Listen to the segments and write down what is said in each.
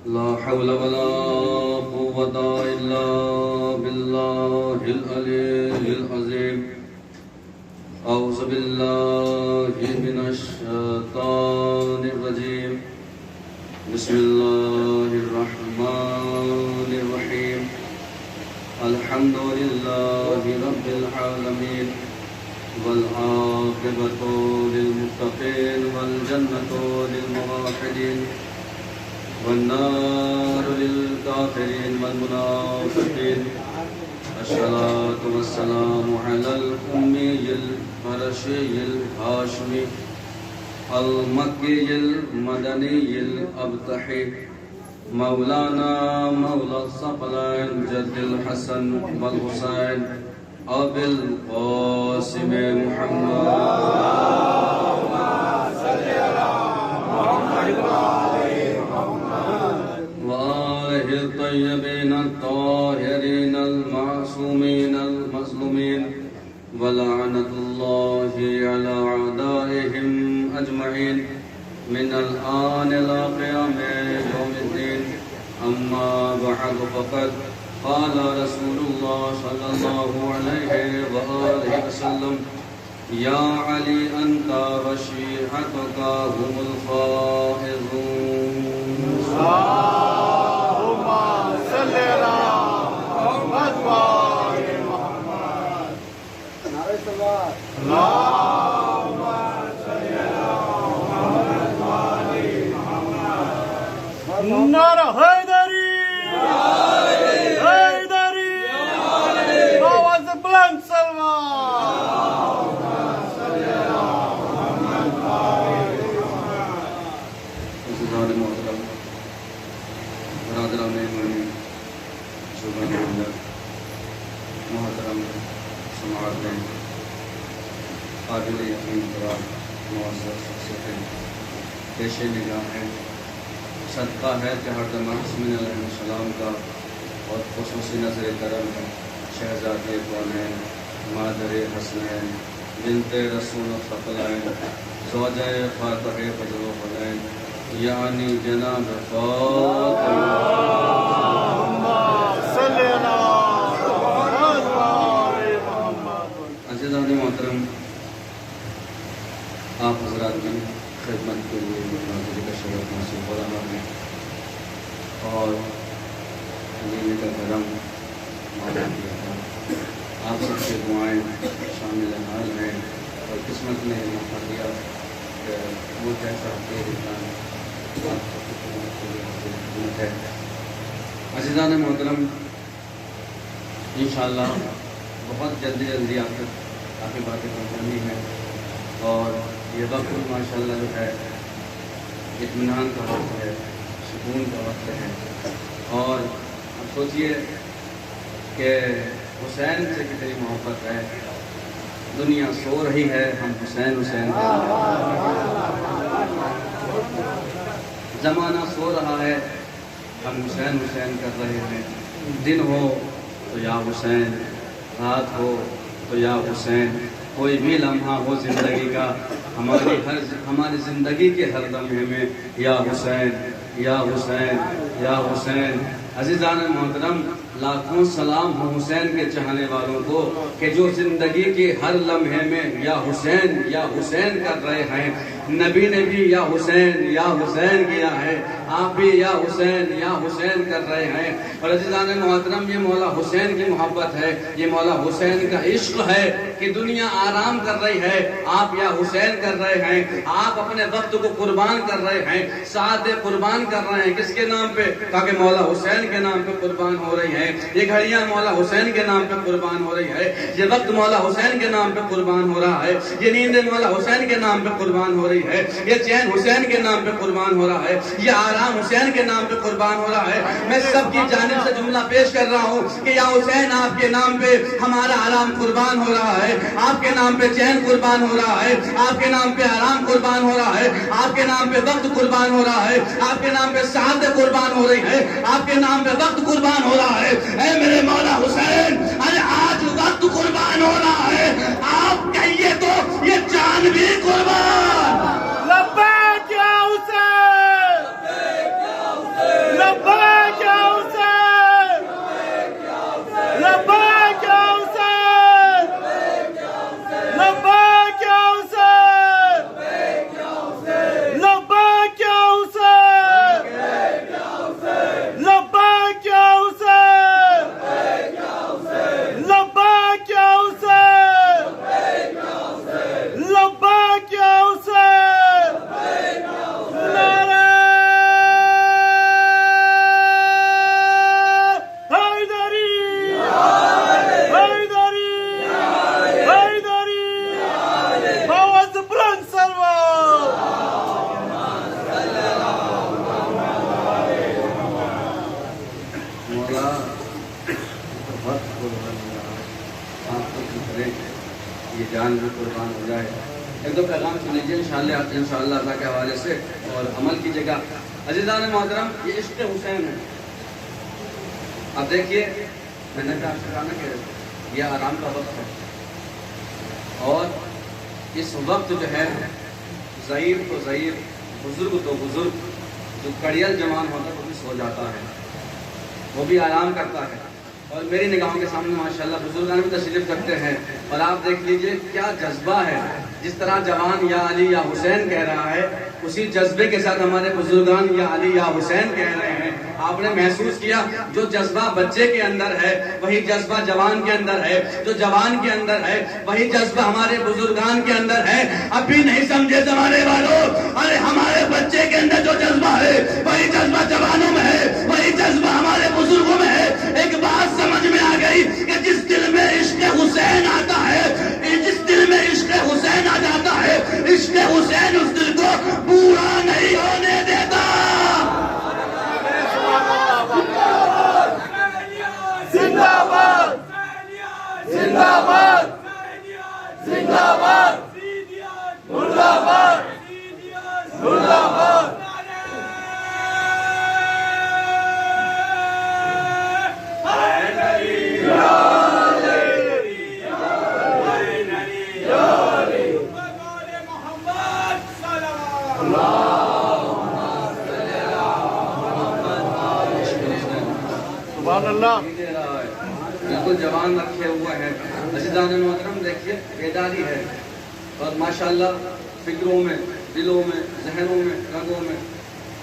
لا حول ولا قوة إلا بالله العلي العظيم أعوذ بالله من الشيطان الرجيم بسم الله الرحمن الرحيم الحمد لله رب العالمين والعاقبة للمتقين والجنة للموحدين والنار للكافرين والمنافقين الصلاة والسلام على الأمي القرشي الهاشمي المكي المدني الأبطحي مولانا مولى الثقلين جد الحسن والحسين أبي القاسم محمد وآله الطيبين الطاهرين المعصومين المظلومين ولعنة الله على أعدائهم أجمعين من الآن إلى قيام يوم الدين أما بعد فقد قال رسول الله صلى الله عليه وآله وسلم يا علي أنت وشيعتك هم الفائزون اللهم صل على محمد وآل محمد. اللهم صل على محمد وآل محمد. نعرہ حیدری حیدری آواز بلند سلمان. برادران ایمانی شعبہ نمبر محترم سماعتیں قابل یقین قرار معزز شخصیتیں پیش نگاہ ہیں. صدقہ ہے کہ ہر دم حسین علیہ السلام کا اور خصوصی نظر کرم ہے شہزادی کونین مادر حسنین بنت رسول الثقلین زوجہ فاتح فضل و فضلین یعنی جناب فاطمہ. عزیزان محترم، آپ حضرات کی خدمت کے لیے حاضری کا شرف محسوس ہو رہا ہے اور لینے کا کرم معلوم کیا تھا. آپ سب کی دعائیں شامل حال ہیں اور قسمت نے موقع دیا کہ وہ جیسا انسان ہے. عزیزان محترم، انشاءاللہ بہت جلدی آپ تک کافی باتیں پہنچانی ہیں اور یہ وقت ماشاءاللہ جو ہے اطمینان کا وقت ہے، سکون کا وقت ہے. اور اب سوچئے کہ حسین سے کتنی محبت ہے. دنیا سو رہی ہے، ہم حسین حسین کر رہے ہیں. زمانہ سو رہا ہے، ہم حسین حسین کر رہے ہیں. دن ہو تو یا حسین، رات ہو تو یا حسین. کوئی بھی لمحہ ہو زندگی کا، ہماری زندگی کے ہر لمحے میں یا حسین یا حسین یا حسین. عزیزان محترم، لاکھوں سلام ہو حسین کے چاہنے والوں کو کہ جو زندگی کے ہر لمحے میں یا حسین کر رہے ہیں. نبی نے بھی یا حسین کیا ہے، آپ بھی یا حسین کر رہے ہیں. اور عزیزان محترم، یہ مولا حسین کی محبت ہے، یہ مولا حسین کا عشق ہے کہ دنیا آرام کر رہی ہے، آپ یا حسین کر رہے ہیں. آپ اپنے وقت کو قربان کر رہے ہیں، ساعتیں قربان کر رہے ہیں. کس کے نام پہ؟ تاکہ مولا حسین کے نام پہ قربان ہو رہی ہے. یہ گھڑیاں مولا حسین کے نام پہ قربان ہو رہی ہے. یہ وقت مولا حسین کے نام پہ قربان ہو رہا ہے. یہ نیندیں مولا حسین کے نام پہ قربان ہو رہی ہے. یہ چین حسین کے نام پہ قربان ہو رہا ہے. یہ آرام حسین کے نام پہ قربان ہو رہا ہے. میں سب کی جانب سے جملہ پیش کر رہا ہوں کہ یا حسین، آپ کے نام پہ ہمارا آرام قربان ہو رہا ہے، آپ کے نام پہ چین قربان ہو رہا ہے، آپ کے نام پہ آرام قربان ہو رہا ہے، آپ کے نام پہ وقت قربان ہو رہا ہے، آپ کے نام پہ سعادت قربان ہو رہی ہے، آپ کے نام پہ وقت قربان ہو رہا ہے. اے میرے مولا حسین، آج وقت قربان ہو رہا ہے، آپ کہیے تو یہ جان بھی قربان. لبیک یا حسین، لبیک جان بھی قربان ہو جائے. ایک دو پیغام سن لیجیے انشاءاللہ اللہ کے حوالے سے اور عمل کیجیے گا. عزیزان محترم، یہ عشق حسین ہے. اب دیکھیے، میں نے کہا نا کہ یہ آرام کا وقت ہے، اور اس وقت جو ہے ضعیف تو ضعیف، بزرگ تو بزرگ، جو کڑیل جوان ہوتا ہے وہ بھی سو جاتا ہے، وہ بھی آرام کرتا ہے. اور میری نگاہوں کے سامنے ماشاءاللہ بزرگان بھی تشریف رکھتے ہیں، اور آپ دیکھ لیجئے کیا جذبہ ہے. جس طرح جوان یا علی یا حسین کہہ رہا ہے، اسی جذبے کے ساتھ ہمارے بزرگان یا علی یا حسین کہہ رہے ہیں. آپ نے محسوس کیا جو جذبہ بچے کے اندر ہے وہی جذبہ جوان کے اندر ہے، جو جوان کے اندر ہے وہی جذبہ ہمارے بزرگان کے اندر ہے. ابھی نہیں سمجھے زمانے والوں، ارے ہمارے بچے کے اندر جو جذبہ ہے وہی جذبہ جوانوں میں ہے، وہی جذبہ ہمارے بزرگوں میں ہے. ایک بات سمجھ میں آ گئی کہ جس دل میں عشق حسین آتا ہے، جس دل میں عشق حسین آ جاتا ہے، عشق حسین اس دل کو پورا نہیں ہونے دیتا. زندہ باد، زندہ باد، زندہ باد، مردہ باد، مردہ باد. سبحان اللہ. بالکل جوان رکھے ہوئے ہیں. عزیزان محترم دیکھیے بیداری ہے، اور ماشاءاللہ فکروں میں، دلوں میں، ذہنوں میں، رگوں میں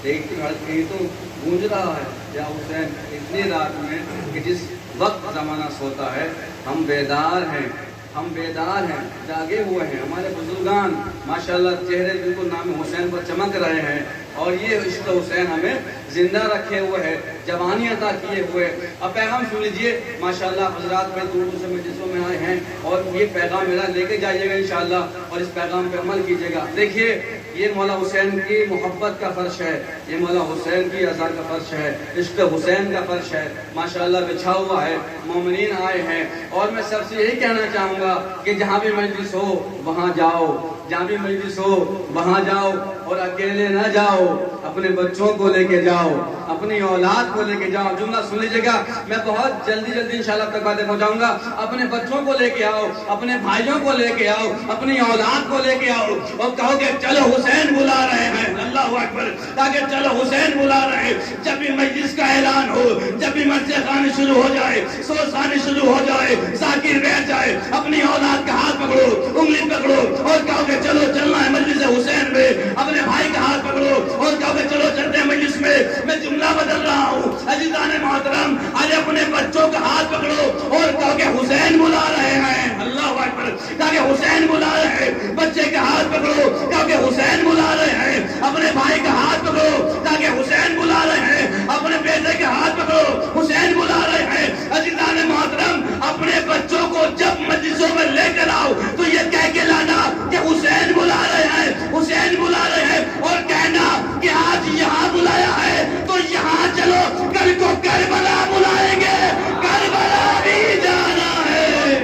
ایک ہی تو گونج رہا ہے یا حسین اتنی رات میں کہ جس وقت زمانہ سوتا ہے ہم بیدار ہیں، ہم بیدار ہیں، جاگے ہوئے ہیں. ہمارے بزرگان ماشاءاللہ چہرے بالکل نام حسین پر چمک رہے ہیں، اور یہ عشق حسین ہمیں زندہ رکھے ہوئے ہے، جوانی عطا کیے ہوئے. اب پیغام سن لیجئے ماشاءاللہ حضرات میں دور سے مجلسوں میں آئے ہیں، اور یہ پیغام میرا لے کے جائیے گا انشاءاللہ، اور اس پیغام پہ عمل کیجیے گا. دیکھیے یہ مولا حسین کی محبت کا فرش ہے، یہ مولا حسین کی عزا کا فرش ہے، عشق حسین کا فرش ہے ماشاءاللہ بچھا ہوا ہے. مومنین آئے ہیں، اور میں سب سے یہی کہنا چاہوں گا کہ جہاں بھی مجلس ہو وہاں جاؤ، جہاں بھی مجلس ہو وہاں جاؤ، اور اکیلے نہ جاؤ، اپنے بچوں کو لے کے جاؤ، اپنی اولاد کو لے کے جاؤ. جملہ سن لیجیے گا، میں بہت جلدی انشاءاللہ تک باتیں پہنچاؤں گا. اپنے بچوں کو لے کے آؤ، اپنے بھائیوں کو لے کے آؤ، اپنی اولاد کو لے کے آؤ، اور کہو کہ چلو حسین بلا رہے ہیں. اللہ اکبر. تاکہ چلو حسین بلا رہے ہیں. جب بھی مجلس کا اعلان ہو، جب بھی مجلس خوانی شروع ہو جائے، سوسانی شروع ہو جائے، ذاکر بیٹھ جائے، اپنی اولاد کا ہاتھ پکڑو، انگلی پکڑو، اور کہو کہ چلو چلنا ہے مجلس حسین میں. اپنے بھائی کا ہاتھ پکڑو اور کہو کہ چلو چلتے ہیں مجلس میں. میں جملہ بدل رہا ہوں. عزیزان محترم، آج اپنے بچوں کا ہاتھ پکڑو اور کہو کہ حسین بلا رہے ہیں. اللہ اکبر. تاکہ حسین بلا رہے ہیں. بچے کا ہاتھ پکڑو کہو کہ حسین بلا رہے ہیں. اپنے بھائی کا ہاتھ پکڑو تاکہ حسین بلا رہے ہیں. اپنے بیٹے کا ہاتھ پکڑو، حسین بلا رہے ہیں. عزیزان محترم، اپنے بچوں کو جب مجلسوں میں لے کر آؤ تو یہ کہہ کے لانا کہ حسین بلا رہے ہیں، حسین بلا رہے ہیں، اور کہنا کہ آج یہاں بلایا ہے تو یہاں چلو، کل کو کربلا بلائیں گے، کربلا بھی جانا ہے.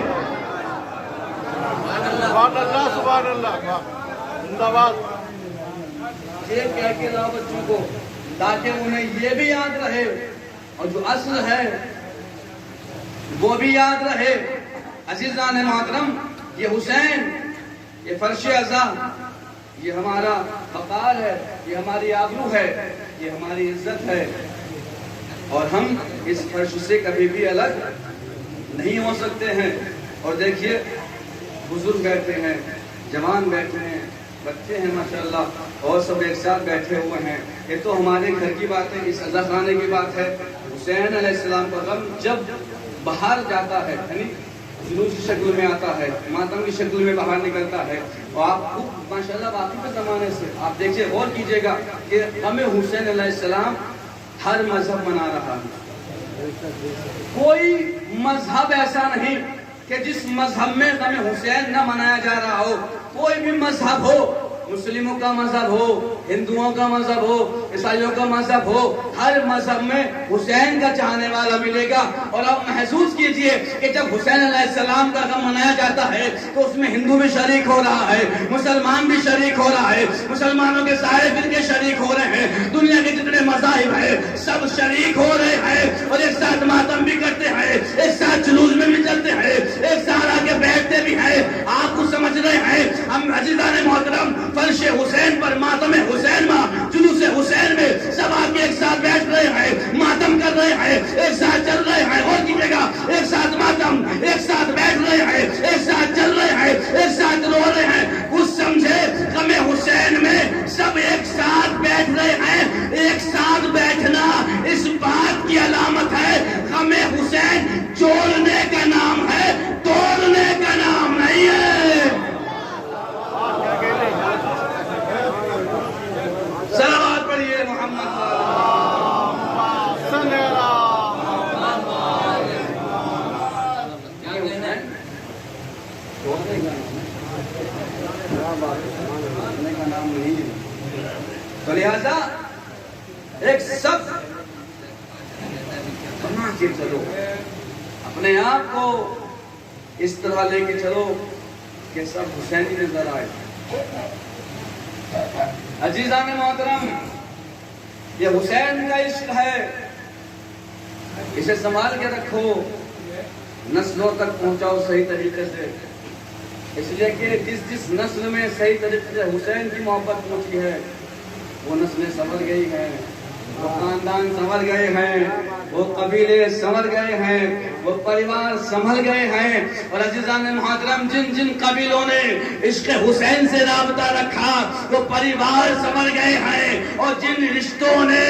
سبحان اللہ، سبحان اللہ. زندہ باد. یہ کہہ کے لاؤ بچوں کو تاکہ انہیں یہ بھی یاد رہے، اور جو اصل ہے وہ بھی یاد رہے. عزیزان محترم، یہ حسین، یہ فرش عزا، یہ ہمارا وقار ہے، یہ ہماری آبرو ہے، یہ ہماری عزت ہے، اور ہم اس فرش سے کبھی بھی الگ نہیں ہو سکتے ہیں. اور دیکھیے بزرگ بیٹھے ہیں، جوان بیٹھے ہیں، بچے ہیں ماشاءاللہ، اور سب ایک ساتھ بیٹھے ہوئے ہیں. یہ تو ہمارے گھر کی بات ہے، اس عزا خانے کی بات ہے. حسین علیہ السلام کا غم جب باہر جاتا ہے، یعنی جلوس کی شکل میں آتا ہے، ماتم کی شکل میں باہر نکلتا ہے، اور آپ خود ماشاءاللہ باقی کے زمانے سے آپ دیکھیے، غور کیجئے گا کہ غم حسین علیہ السلام ہر مذہب منا رہا ہے. کوئی مذہب ایسا نہیں کہ جس مذہب میں غم حسین نہ منایا جا رہا ہو. کوئی بھی مذہب ہو، مسلموں کا مذہب ہو، ہندوؤں کا مذہب ہو، عیسائیوں کا مذہب ہو، ہر مذہب میں حسین کا چاہنے والا ملے گا۔ اور آپ محسوس کیجئے کہ جب حسین علیہ السلام کا غم منایا جاتا ہے تو اس میں ہندو بھی شریک ہو رہا ہے، مسلمان بھی شریک ہو رہا ہے، مسلمانوں کے سارے فرقے شریک ہو رہے ہیں، دنیا کے جتنے مذاہب ہیں سب شریک ہو رہے ہیں اور ایک ساتھ ماتم بھی کرتے ہیں، ایک ساتھ جلوس میں بھی چلتے ہیں، ایک ساتھ آ کے بیٹھتے بھی ہیں۔ آپ کو سمجھ رہے ہیں؟ ہم عزیزان محترم فرش حسین پر ماتم حسین میں، جلوس حسین میں سب آ کے ایک ساتھ بیٹھ رہے ہیں، ماتم کر رہے ہیں، ایک ساتھ چل رہے ہیں۔ اور کیجیے گا، ایک ساتھ ماتم، ایک ساتھ بیٹھ رہے ہیں، ایک ساتھ چل رہے ہیں، ایک ساتھ رو رہے ہیں۔ کچھ سمجھے غم حسین میں سب ایک ساتھ بیٹھ رہے ہیں۔ ایک ساتھ بیٹھنا اس بات کی علامت ہے غم حسین جوڑنے کا نام ہے، توڑنے کا نام نہیں ہے۔ صلوات پڑھیے محمد صلی اللہ۔ کا نام نہیں ہے۔ تو لہذا ایک سب بنا کے چلو، اپنے آپ کو اس طرح لے کے چلو کہ سب حسینی نظر آئے۔ عزیزان محترم، یہ حسین کا عشق ہے، اسے سنبھال کے رکھو، نسلوں تک پہنچاؤ صحیح طریقے سے۔ اس لیے کہ جس نسل میں صحیح طریقے سے حسین کی محبت پہنچی ہے وہ نسلیں سنور گئی ہیں، وہ خاندان سنور گئے ہیں، وہ قبیلے سنور گئے ہیں، وہ پریوار سنبھل گئے ہیں۔ اور عزیزان محترم، جن جن قبیلوں نے عشق حسین سے رابطہ رکھا وہ پریوار سنبھل گئے ہیں، اور جن رشتوں نے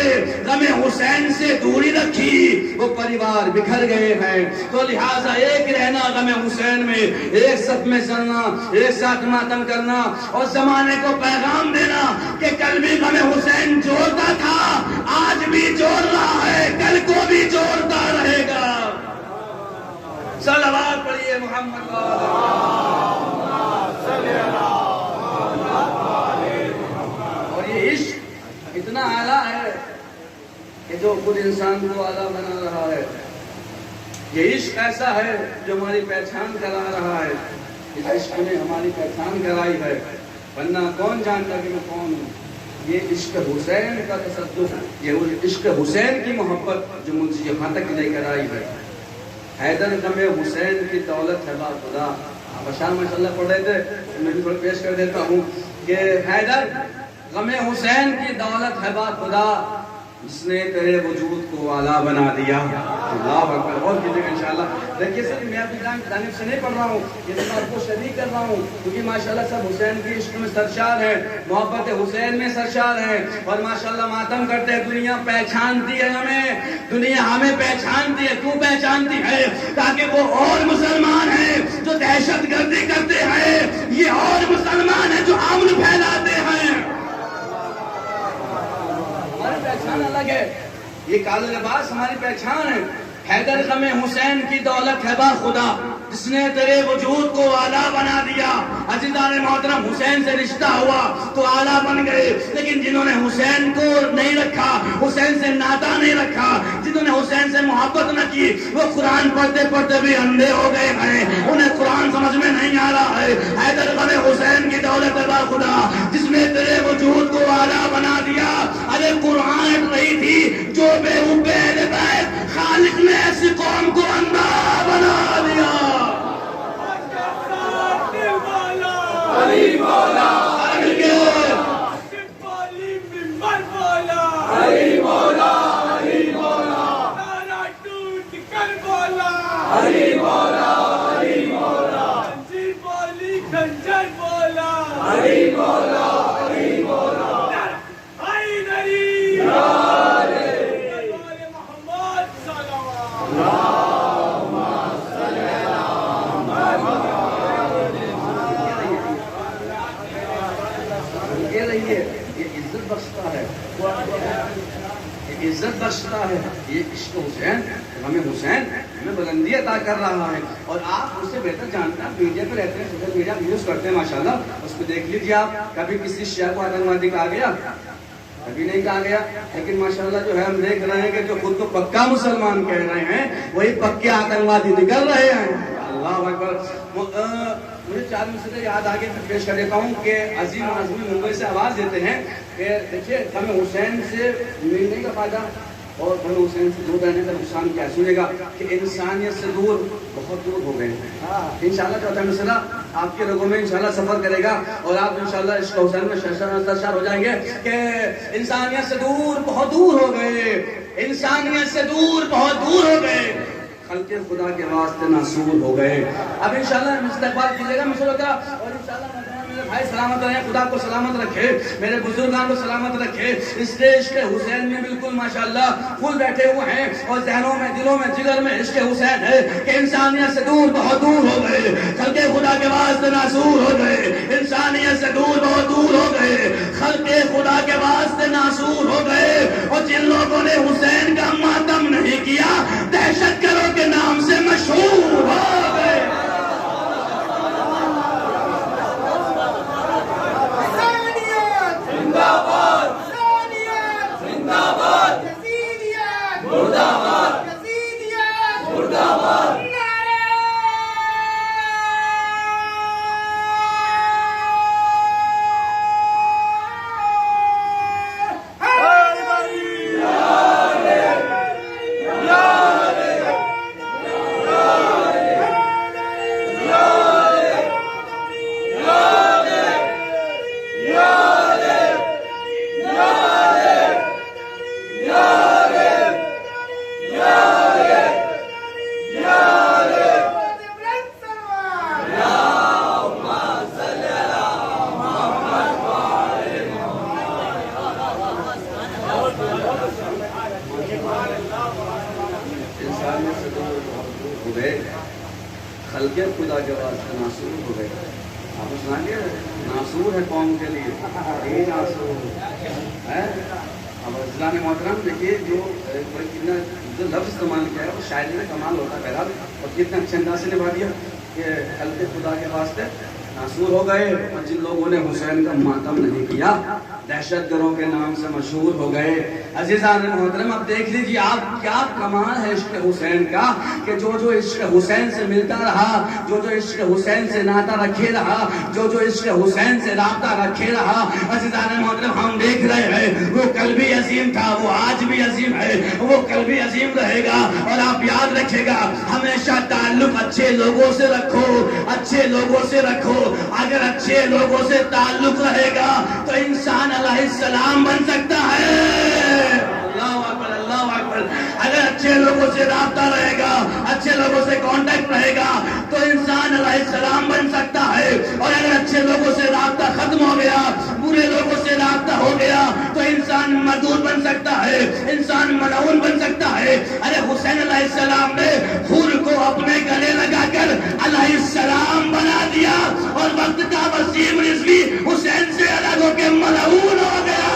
غم حسین سے دوری رکھی وہ پریوار بکھر گئے ہیں۔ تو لہٰذا ایک رہنا غم حسین میں، ایک صف میں چلنا، ایک ساتھ ماتم کرنا، اور زمانے کو پیغام دینا کہ کل بھی غم حسین جوڑتا تھا، آج بھی جوڑ رہا ہے، کل کو بھی جوڑتا رہے گا۔ صلوات پڑھیے محمد اور یہ عشق اتنا اعلیٰ ہے کہ جو خود انسان کو اعلیٰ بنا رہا ہے۔ یہ عشق ایسا ہے جو ہماری پہچان کرا رہا ہے، اس عشق نے ہماری پہچان کرائی ہے، ورنہ کون جانتا کہ میں کون ہوں۔ یہ عشق حسین کا تصدق، یہ عشق حسین کی محبت جو مجھے یہاں تک لے کر آئی ہے۔ حیدر غم حسین کی دولت ہے با خدا۔ آپ اشعار ماشاءاللہ پڑھ رہے تھے، میں بھی تھوڑا پیش کر دیتا ہوں کہ حیدر غم حسین کی دولت ہے با خدا، جس نے تیرے وجود کو اعلیٰ بنا دیا۔ اللہ اکبر، اور کیجیے انشاءاللہ۔ دیکھیے صرف میں اپنی جانب سے نہیں پڑھ رہا ہوں، یہ سب آپ کو شریک کر رہا ہوں، کیونکہ ماشاءاللہ سب حسین کی عشق میں سرشار ہیں، محبت حسین میں سرشار ہیں، اور ماشاءاللہ ماتم کرتے ہیں۔ دنیا پہچانتی ہے ہمیں، دنیا ہمیں پہچانتی ہے۔ کیوں پہچانتی ہے؟ تاکہ وہ اور مسلمان ہیں جو دہشت گردی کرتے ہیں، یہ اور مسلمان ہیں جو امن پھیلاتے ہیں۔ ہماری پہچان الگ ہے، یہ کالا لباس ہماری پہچان ہے۔ حیدر غم حسین کی دولت ہے با خدا، جس نے تیرے وجود کو اعلیٰ بنا دیا۔ عزیزان محترم، حسین سے رشتہ ہوا تو اعلیٰ بن گئے، لیکن جنہوں نے حسین کو نہیں رکھا، حسین سے ناطہ نہیں رکھا، جنہوں نے حسین سے محبت نہ کی، وہ قرآن پڑھتے پڑھتے بھی اندھے ہو گئے ہیں، انہیں قرآن سمجھ میں نہیں آ رہا ہے۔ حیدر غم حسین کی دولت ہے با خدا، جس نے تیرے وجود کو اعلیٰ بنا دیا۔ ارے قرآن رہی تھی جو بے عبید بیت، خالق نے ایسی قوم کو اندھا بنا دیا۔ علی مولا علی مولا علی مولا علی مولا علی مولا علی مولا علی مولا علی مولا عزت بخشتا ہے، یہ عشق حسین ہمیں حسین ہمیں بلندی عطا کر رہا ہے. اور آپ اس سے بہتر جانتے ہیں، آپ میڈیا پہ رہتے ہیں، سوشل میڈیا یوز کرتے ہیں ماشاءاللہ، اس کو دیکھ لیجیے آپ. کبھی کسی شیعہ کو آتنکوادی کہا گیا؟ کبھی نہیں کہا گیا. لیکن ماشاءاللہ جو ہے ہم دیکھ رہے ہیں کہ جو خود کو پکا مسلمان کہہ رہے ہیں وہی پکے آتنکوادی نکل رہے ہیں. اللہ اکبر. مجھے 4 مسئلے یاد آگے پیش کر دیتا ہوں کہ عظیم آزمی ممبئی سے آواز دیتے ہیں کہ دیکھیے غم حسین سے ملنے کا فائدہ اور غم حسین سے دور رہنے کا نقصان کیا. سنیے گا کہ انسانیت سے دور بہت دور ہو گئے ہیں. انشاءاللہ چوتھا مسئلہ آپ کے رگوں میں انشاءاللہ سفر کرے گا اور آپ انشاءاللہ عشق حسین میں سرشار ہو جائیں گے کہ انسانیت سے دور بہت دور ہو گئے، انسانیت سے دور بہت دور ہو گئے، خلق خدا کے واسطے ناسور ہو گئے. اب انشاءاللہ استقبال کیجیے گا مشورہ کا. اور انشاءاللہ میرے بھائی سلامت رہیں، خدا کو سلامت رکھے، میرے بزرگان کو سلامت رکھے. اس دیش کے حسین میں بالکل ماشاءاللہ پھول بیٹھے ہوئے ہیں اور ذہنوں میں، دلوں میں، جگر میں عشق حسین ہے کہ انسانیت سے دور بہت دور ہو گئے، خلق خدا کے واسطے ناسور ہو گئے. انسانیت سے دور بہت دور ہو گئے، خلق خدا کے واسطے ناسور ہو گئے. اور جن لوگوں نے حسین کا ماتم نہیں کیا دہشت گردوں کے نام سے مشہور ہو گئے. خلق خدا کے واسطے ناسور ہو گئے. آپ کو سنا گے ناسور ہے قوم کے لیے، یہ ناسور ہے. اب اسلام محترم دیکھیے جو لفظ استعمال کیا ہے وہ شاعری میں کمال ہوتا ہے بہرحال، اور کتنے اچھے انداز سے نبھا دیا کہ خلق خدا کے واسطے ناسور ہو گئے. اور جن لوگوں نے حسین کا ماتم نہیں کیا دہشت گردوں کے نام سے مشہور ہو گئے. عزیزان محترم اب دیکھ لیجیے آپ کیا کمال ہے عشق حسین کا کہ جو جو عشق حسین سے ملتا رہا، جو جو عشق حسین سے ناطہ رکھے رہا، جو جو عشق حسین سے رابطہ رکھے رہا. عزیزان محترم ہم دیکھ رہے ہیں وہ کل بھی عظیم تھا، وہ آج بھی عظیم ہے، وہ کل بھی عظیم رہے گا. اور آپ یاد رکھے گا ہمیشہ تعلق اچھے لوگوں سے رکھو، اچھے لوگوں سے رکھو. اگر اچھے لوگوں سے تعلق رہے گا تو انسان علیہ السلام بن سکتا ہے. اللہ اکبر، اللہ اکبر. اگر اچھے لوگوں سے رابطہ رہے گا، اچھے لوگوں سے کانٹیکٹ رہے گا تو انسان علیہ السلام بن سکتا ہے. اور اگر اچھے لوگوں سے رابطہ ختم ہو گیا، برے لوگوں سے رابطہ ہو گیا تو انسان مردود بن سکتا ہے، انسان ملعون بن سکتا ہے. ارے حسین علیہ السلام نے حور کو اپنے گلے لگا کر علیہ السلام بنا دیا اور وقت کا وسیم رضوی حسین سے الگ ہو کے ملعون ہو گیا.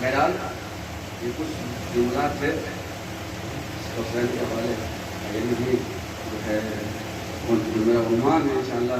بہرحال یہ کچھ جملات تھے حسین کے حوالے. جو ہے میرا عنوان ہے انشاءاللہ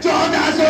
1400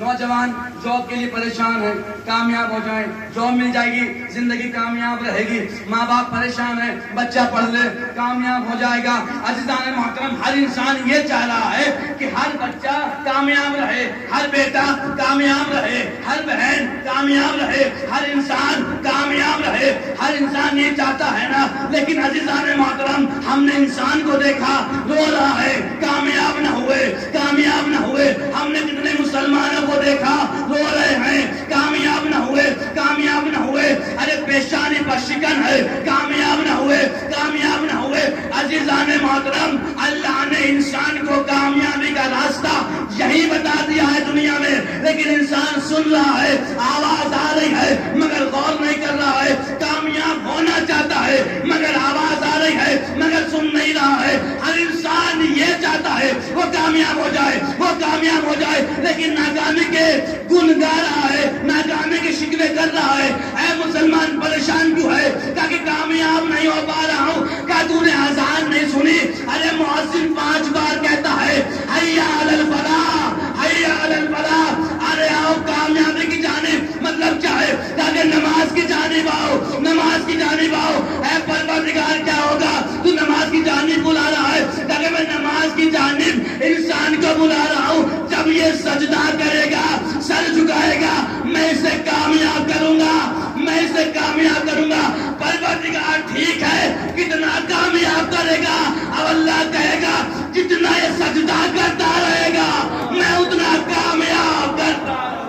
نوجوان جاب کے لیے پریشان ہیں، کامیاب ہو جائیں، جاب مل جائے گی، زندگی کامیاب رہے گی۔ ماں باپ پریشان ہیں، بچہ پڑھ لے کامیاب ہو جائے گا۔ عزیزان محترم، ہر انسان یہ چاہ رہا ہے کہ ہر بچہ کامیاب رہے، ہر بیٹا کامیاب رہے، ہر بہن کامیاب رہے، ہر انسان کامیاب رہے، ہر انسان یہ چاہتا ہے نا۔ لیکن عزیزان محترم، ہم نے انسان کو دیکھا رو رہا ہے، کامیاب نہ ہوئے، کامیاب نہ ہوئے۔ ہم نے کتنے مسلمانوں کو دیکھا رو رہے ہیں، کامیاب نہ ہوئے، کامیاب نہ ہوئے۔ ارے پیشانی پر شکن ہے، کامیاب نہ ہوئے، کامیاب نہ ہوئے۔ عزیزان محترم، اللہ نے انسان کو کامیابی کا راستہ یہی بتا دیا ہے دنیا میں، لیکن انسان سن رہا ہے، آواز آ رہی ہے مگر غور نہیں کر رہا ہے۔ کامیاب ہونا چاہتا ہے مگر آواز آ رہی ہے مگر سن نہیں رہا ہے۔ ہر انسان یہ چاہتا ہے وہ کامیاب ہو جائے، وہ کامیاب ہو جائے، لیکن ناکامی کے گن گا رہا ہے، ناکامی کے شکوے کر رہا ہے۔ اے مسلمان پریشان کیوں ہے؟ کہ کامیاب نہیں ہو پا رہا ہوں۔ کیا تو نے اذان نہیں سنی؟ ارے مؤذن 5 بار کہتا ہے حی علی الفلاح، حی علی الفلاح، ارے آؤ کامیابی کی جانب۔ مطلب کیا ہے؟ تاکہ نماز کی جانب آؤ، نماز کی جانب آؤ۔ اے پروردگار کیا ہوگا؟ تو نماز کی جانب بلا رہا ہے، تاکہ میں نماز کی جانب انسان کو بلا رہا ہوں۔ جب یہ سجدہ کرے گا، سر جھکائے گا، میں اسے کامیاب کروں گا، میں اسے کامیاب کروں گا۔ پروردگار ٹھیک ہے، کتنا کامیاب کرے گا؟ اب اللہ کہے گا جتنا یہ سجدہ کرتا رہے گا میں اتنا کامیاب کرتا رہوں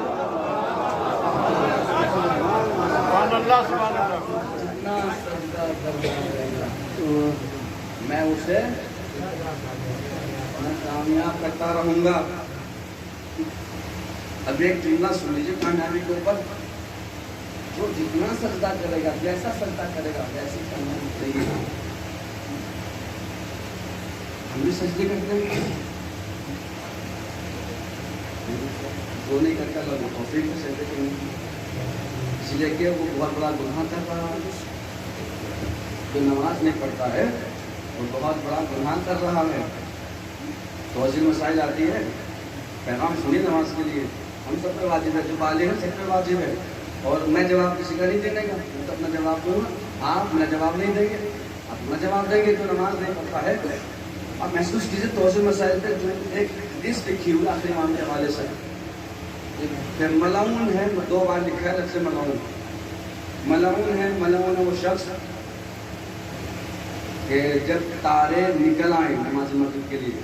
سبحان اللہ، سبحان اللہ۔ جتنا سجدہ کرتا رہے گا میں اسے کامیاب کرتا رہوں گا۔ اب ایک جملہ سن لیجیے کامیابی کے اوپر، جو جتنا سجدہ کرے گا، جیسا سجدہ کرے گا ویسی کامیابی ملے گی۔ ہم بھی سجدے کرتے ہیں، جو نہیں کرتا اللہ توفیق سے سجدے کریں، اس لیے کہ وہ بہت بڑا گناہ کر رہا ہے۔ جو نماز نہیں پڑھتا ہے وہ بہت بڑا گناہ کر رہا ہے۔ توجہ مسائل آتی ہے، پیغام سنیے نماز کے لیے، ہم سب پہ واجب ہے، جو بالغ ہے سب پہ واجب ہے۔ اور میں جواب کسی کا نہیں دینے گا، میں تو اپنا جواب دوں گا، آپ میرا جواب نہیں دیں گے۔ اپنا جواب دیں گے تو نماز نہیں پڑھتا ہے۔ آپ محسوس کیجیے توجہ مسائل پہ جو ایک حدیث لکھی ہوئی آخری امام کے حوالے سے، کہ ملعون ہے، 2 بار لکھا ہے لفظ ملعون۔ ملعون ہے، ملعون ہے وہ شخص کہ جب تارے نکل آئیں نماز مغرب کے لیے،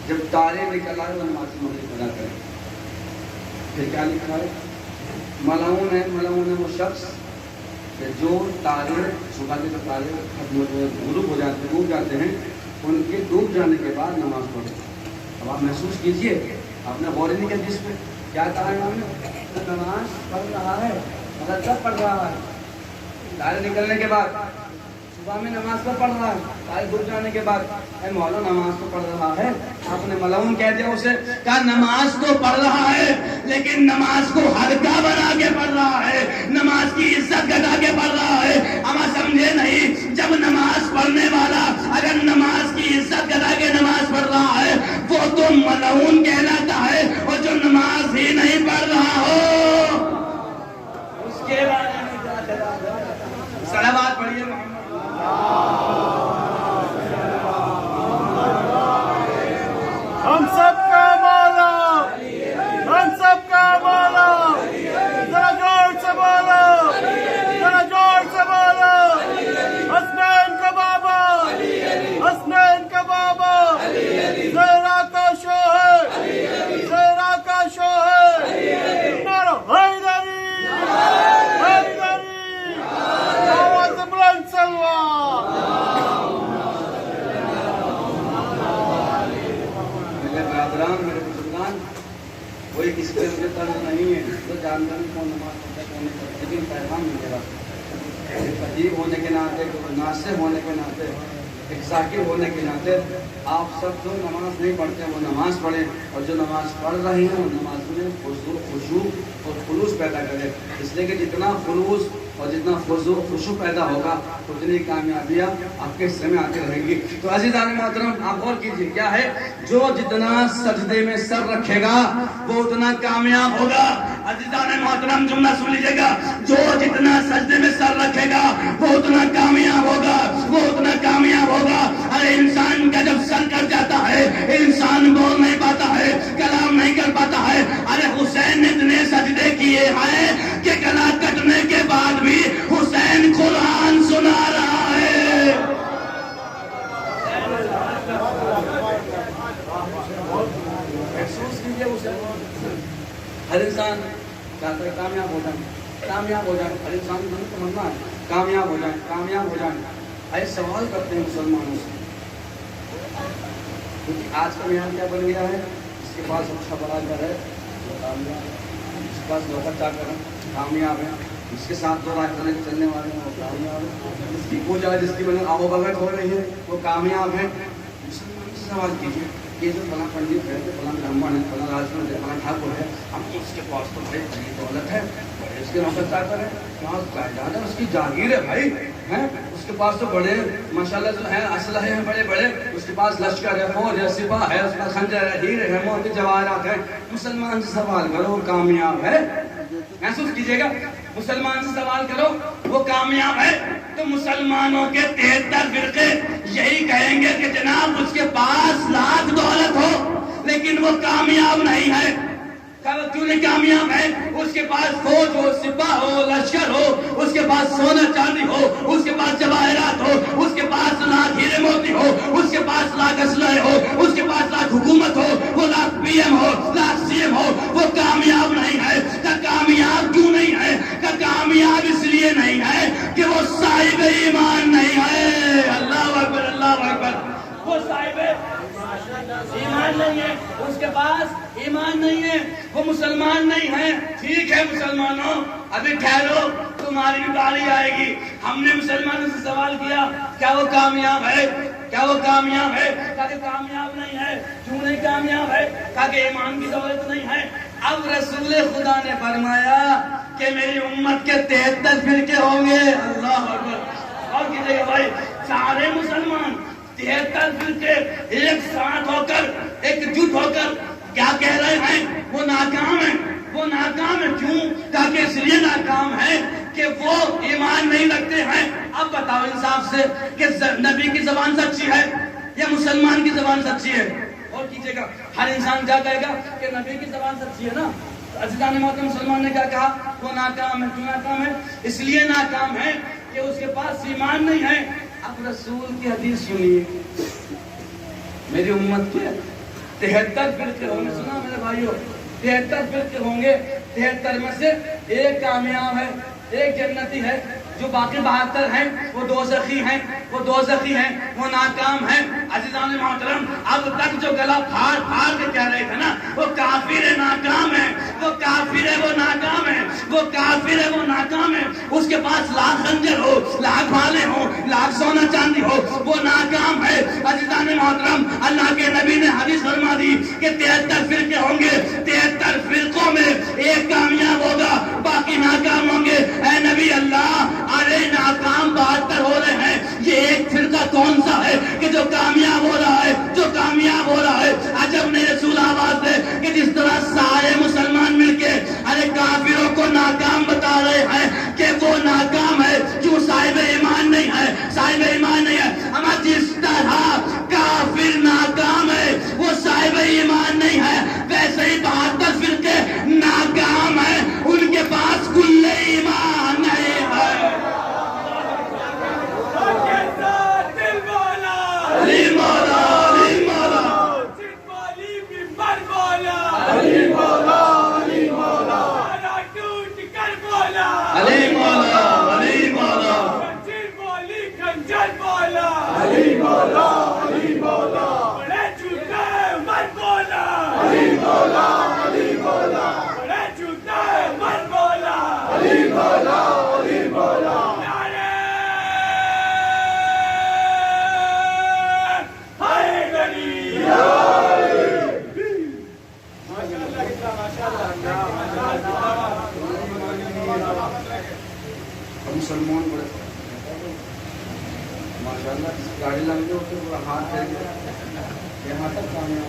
جب تارے نکل آئے وہ نماز مغرب ادا کریں۔ پھر کیا لکھا ہے؟ ملعون ہے، ملعون ہے وہ شخص کہ جو تارے صبح کے تارے غروب ہو جاتے ڈوب جاتے ہیں، ان کے ڈوب جانے کے بعد نماز پڑھے۔ اب آپ محسوس کیجئے، آپ نے غور نہیں کیا جس پہ کیا کہا ہے انہوں نے؟ نماز پڑھ رہا ہے مگر کب پڑھ رہا ہے؟ تارے نکلنے کے بعد۔ صبح میں نماز کو پڑھ رہا ہے، تارے ڈوب جانے کے بعد۔ اے مولا نماز تو پڑھ رہا ہے، آپ نے ملعون کہہ دیا اسے۔ کہا نماز تو پڑھ رہا ہے لیکن نماز کو ہلکا بنا کے پڑھ رہا ہے، نماز کی عزت گھٹا کے پڑھ رہا ہے۔ ہم سمجھے نہیں، جب نماز پڑھنے والا اگر نماز کی عزت گھٹا کے نماز پڑھ رہا ہے وہ تو ملعون کہلاتا ہے، اور جو نماز ہی نہیں پڑھ رہا ہو اس کے بارے میں کیا کہا؟ صلوات پڑھیے محمد۔ ہم سب کا مولا، ہم سب کا مولا، ذرا جوڑ سے بولو، ذرا جوڑ سے بولو، حسنین کا بابا، حسنین کا بابا، زہرا کا شوہر، زہرا کا شوہر، نعرہ حیدری، حیدری، آواز بلند سلوات۔ میرے بزرگان، کوئی کسی طرح کے طرز نہیں ہے، تو جانتا نہیں کون نماز پڑھتا ہے کون نہیں پڑھتا، لیکن پیغام میرا ایک خطیب ہونے کے ناطے، ایک ناصح ہونے کے ناطے، ایک ذاکر ہونے کے ناطے آپ سب جو نماز نہیں پڑھتے وہ نماز پڑھیں، اور جو نماز پڑھ رہے ہیں وہ نماز میں خشوع اور خلوص پیدا کرے، اس لیے کہ جتنا خلوص اور جتنا خوشو پیدا ہوگا اتنی کامیابیاں آپ کے حصے میں آتی رہیں گی۔ تو عزیزان محترم آپ غور کیجیے، کیا ہے؟ جو جتنا سجدے میں سر رکھے گا وہ اتنا کامیاب ہوگا۔ عزیزان محترم جملہ سن لیجیے گا، جو جتنا سجدے میں سر رکھے گا وہ اتنا کامیاب ہوگا، وہ اتنا کامیاب ہوگا۔ ارے انسان کا جب سر کٹ جاتا ہے انسان بول نہیں پاتا ہے، کلام نہیں کر پاتا ہے۔ ارے حسین نے اتنے سجدے کیے ہیں کہ گلا کٹنے کے بعد بھی حسین قرآن سنا رہا ہے۔ محسوس کیجیے ہر انسان چاہتا ہے کامیاب ہو جائیں، کامیاب ہو جائیں، ہر انسان کو تمنا ہے کامیاب ہو جائیں، کامیاب ہو جائیں۔ ایسے سوال کرتے ہیں مسلمانوں سے، کیونکہ آج کا بیان کیا بن گیا ہے؟ اس کے پاس اچھا بڑا گھر ہے وہ کامیاب ہے، اس کے پاس لوگ چاہ کر کامیاب ہے، اس کے ساتھ دو رات چلنے والے ہیں وہ کامیاب ہے، جس کی پوجا جس کی بنا آب و بغیر ہو رہی ہے وہ کامیاب ہے۔ مسلمان سے سوال کیجیے، یہ جو فلاں پنڈت ہے، فلاں برہمن ہے، فلاں راجپوت ہے، فلاں ٹھاکر ہے، ہم اس کے پاس تو بڑے بڑی دولت ہے، بڑے اس کے نوکر چاکر ہے، وہاں جائیداد ہے، اس کی جاگیر ہے بھائی، ہیں اس کے پاس تو بڑے ماشاءاللہ جو ہے اسلحے ہیں بڑے بڑے، اس کے پاس لشکر ہے، فوج ہے، سپاہ ہے، اس کا خنجر ہے، ہیرے ہے، موتی جواہرات ہے۔ مسلمان سے سوال کرو وہ کامیاب ہے؟ محسوس کیجئے گا، مسلمان سے سوال کرو وہ کامیاب ہے؟ تو مسلمانوں کے 73 فرقے یہی کہیں گے کہ جناب اس کے پاس لاکھ دولت ہو لیکن وہ کامیاب نہیں ہے۔ کیوں نہیں کامیاب ہے؟ اس کے پاس فوج ہو، سپاہ ہو، لشکر ہو، اس کے پاس سونا چاندی ہو، اس کے پاس جواہرات ہو، اس کے پاس لاکھ ہیرے موتی ہو، اس کے پاس لاکھ اسلحے ہو، اس کے پاس لاکھ حکومت ہو، وہ لاکھ پی ایم ہو، لاکھ سی ایم ہو، وہ کامیاب نہیں ہے۔ کہ کامیاب کیوں نہیں ہے؟ کہ کامیاب اس لیے نہیں ہے کہ وہ صاحب ایمان نہیں ہے۔ اللہ اکبر، اللہ اکبر۔ وہ صاحب ایمان نہیں ہے، اس کے پاس ایمان نہیں ہے، وہ مسلمان نہیں ہے۔ ٹھیک ہے مسلمانوں، ابھی ٹھہرو، تمہاری بھی باری آئے گی۔ ہم نے مسلمانوں سے سوال کیا کیا وہ کامیاب ہے؟ کیا وہ کامیاب ہے؟ کہا کہ کامیاب نہیں ہے۔ کیوں نہیں کامیاب ہے؟ کہا کہ ایمان کی دولت نہیں ہے۔ اب رسول خدا نے فرمایا کہ میری امت کے 73 فرقے ہوں گے۔ اللہ اکبر۔ اور کیجئے گا بھائی، سارے مسلمان 73 فرقے ایک ساتھ ہو کر، ایک جٹ ہو کر کیا کہہ رہے ہیں؟ وہ ناکام ہیں، وہ ناکام ہیں۔ کیوں؟ تاکہ اس لیے ناکام ہے کہ وہ ایمان نہیں رکھتے ہیں۔ اب بتاؤ انصاف سے کہ نبی کی زبان سچی ہے یا مسلمان کی زبان سچی ہے؟ اور کیجئے گا، ہر انسان کیا کہے گا کہ نبی کی زبان سچی ہے نا۔ عزیزان محترم، مسلمان نے کیا کہا؟ وہ ناکام ہے۔ کیوں ناکام ہے؟ اس لیے ناکام ہے کہ اس کے پاس ایمان نہیں ہے۔ اب رسول کی حدیث سنیے، میری امت کے 73 فرقے ہوں گے۔ سنا میرے بھائیوں، 73 فرقے ہوں گے، 73 میں سے ایک کامیاب ہے، ایک جنتی ہے، جو باقی 72 ہیں وہ دوزخی ہیں، وہ دوزخی ہیں، وہ ناکام ہیں۔ عزیزان محترم، اب تک جو گلا پھاڑ پھاڑ کے کہہ رہے تھے نا وہ کافر ہے، ناکام ہے، وہ کافر ہے، وہ ناکام ہے، وہ کافر ہے، وہ ناکام ہے۔ اس کے پاس لاکھ خنجر ہو، لاکھ بھالے ہو، لاکھ سونا چاندی ہو، وہ ناکام ہے۔ عزیزان محترم، اللہ کے نبی نے حدیث فرما دی کہ 73 فرقے ہوں گے، 73 فرقوں میں ایک کامیاب ہوگا، باقی ناکام ہوں گے۔ اے نبی اللہ، ارے ناکام 72 ہو رہے ہیں، یہ ایک فرقہ کون سا ہے کہ جو کامیاب ہو رہا ہے، جو کامیاب ہو رہا ہے؟ عجب نے رسول آواز دے کہ جس طرح سارے مسلمان مل کے ارے کافروں کو ناکام بتا رہے ہیں کہ وہ ناکام ہے، کیوں؟ صاحب ایمان نہیں ہے، صاحب ایمان نہیں ہے۔ اما جس طرح کافر ناکام ہے وہ صاحب ایمان نہیں ہے، ویسے ہی 72 فرقے ناکام ہیں، ان کے پاس کل ایمان نہیں ہے۔ علی مولا، علی مولا، علی مولا، علی مولا، علی مولا، علی مولا، علی مولا، علی مولا، بڑے جھوٹے مت بولا، علی مولا، علی مولا، بڑے جھوٹے مت بولا، علی مولا، علی مولا۔ نعرہ حیدری، ماشاءاللہ، ماشاءاللہ، مسلمان بڑے ماشاء اللہ گاڑی لمبی ہوتی ہے ہاتھ پھیر کے یہاں تک کامیاب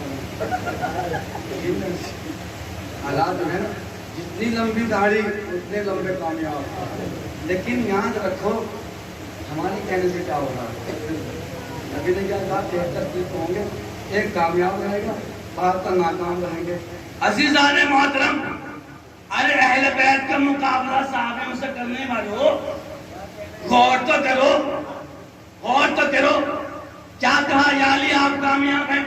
حالات جو ہے نا جتنی لمبی گاڑی اتنے لمبے کامیاب. لیکن یاد رکھو ہماری کہنے سے کیا ہوگا. نبی نے کیا کہا 73 چیز ہوں گے, ایک کامیاب رہے گا, 72 ناکام رہیں گے. عزیزان محترم, ارے اہل بیت کا مقابلہ صحابہ سے کرنے والوں غور تو کرو, غور تو کرو. کیا کہا یا علی آپ کامیاب ہیں,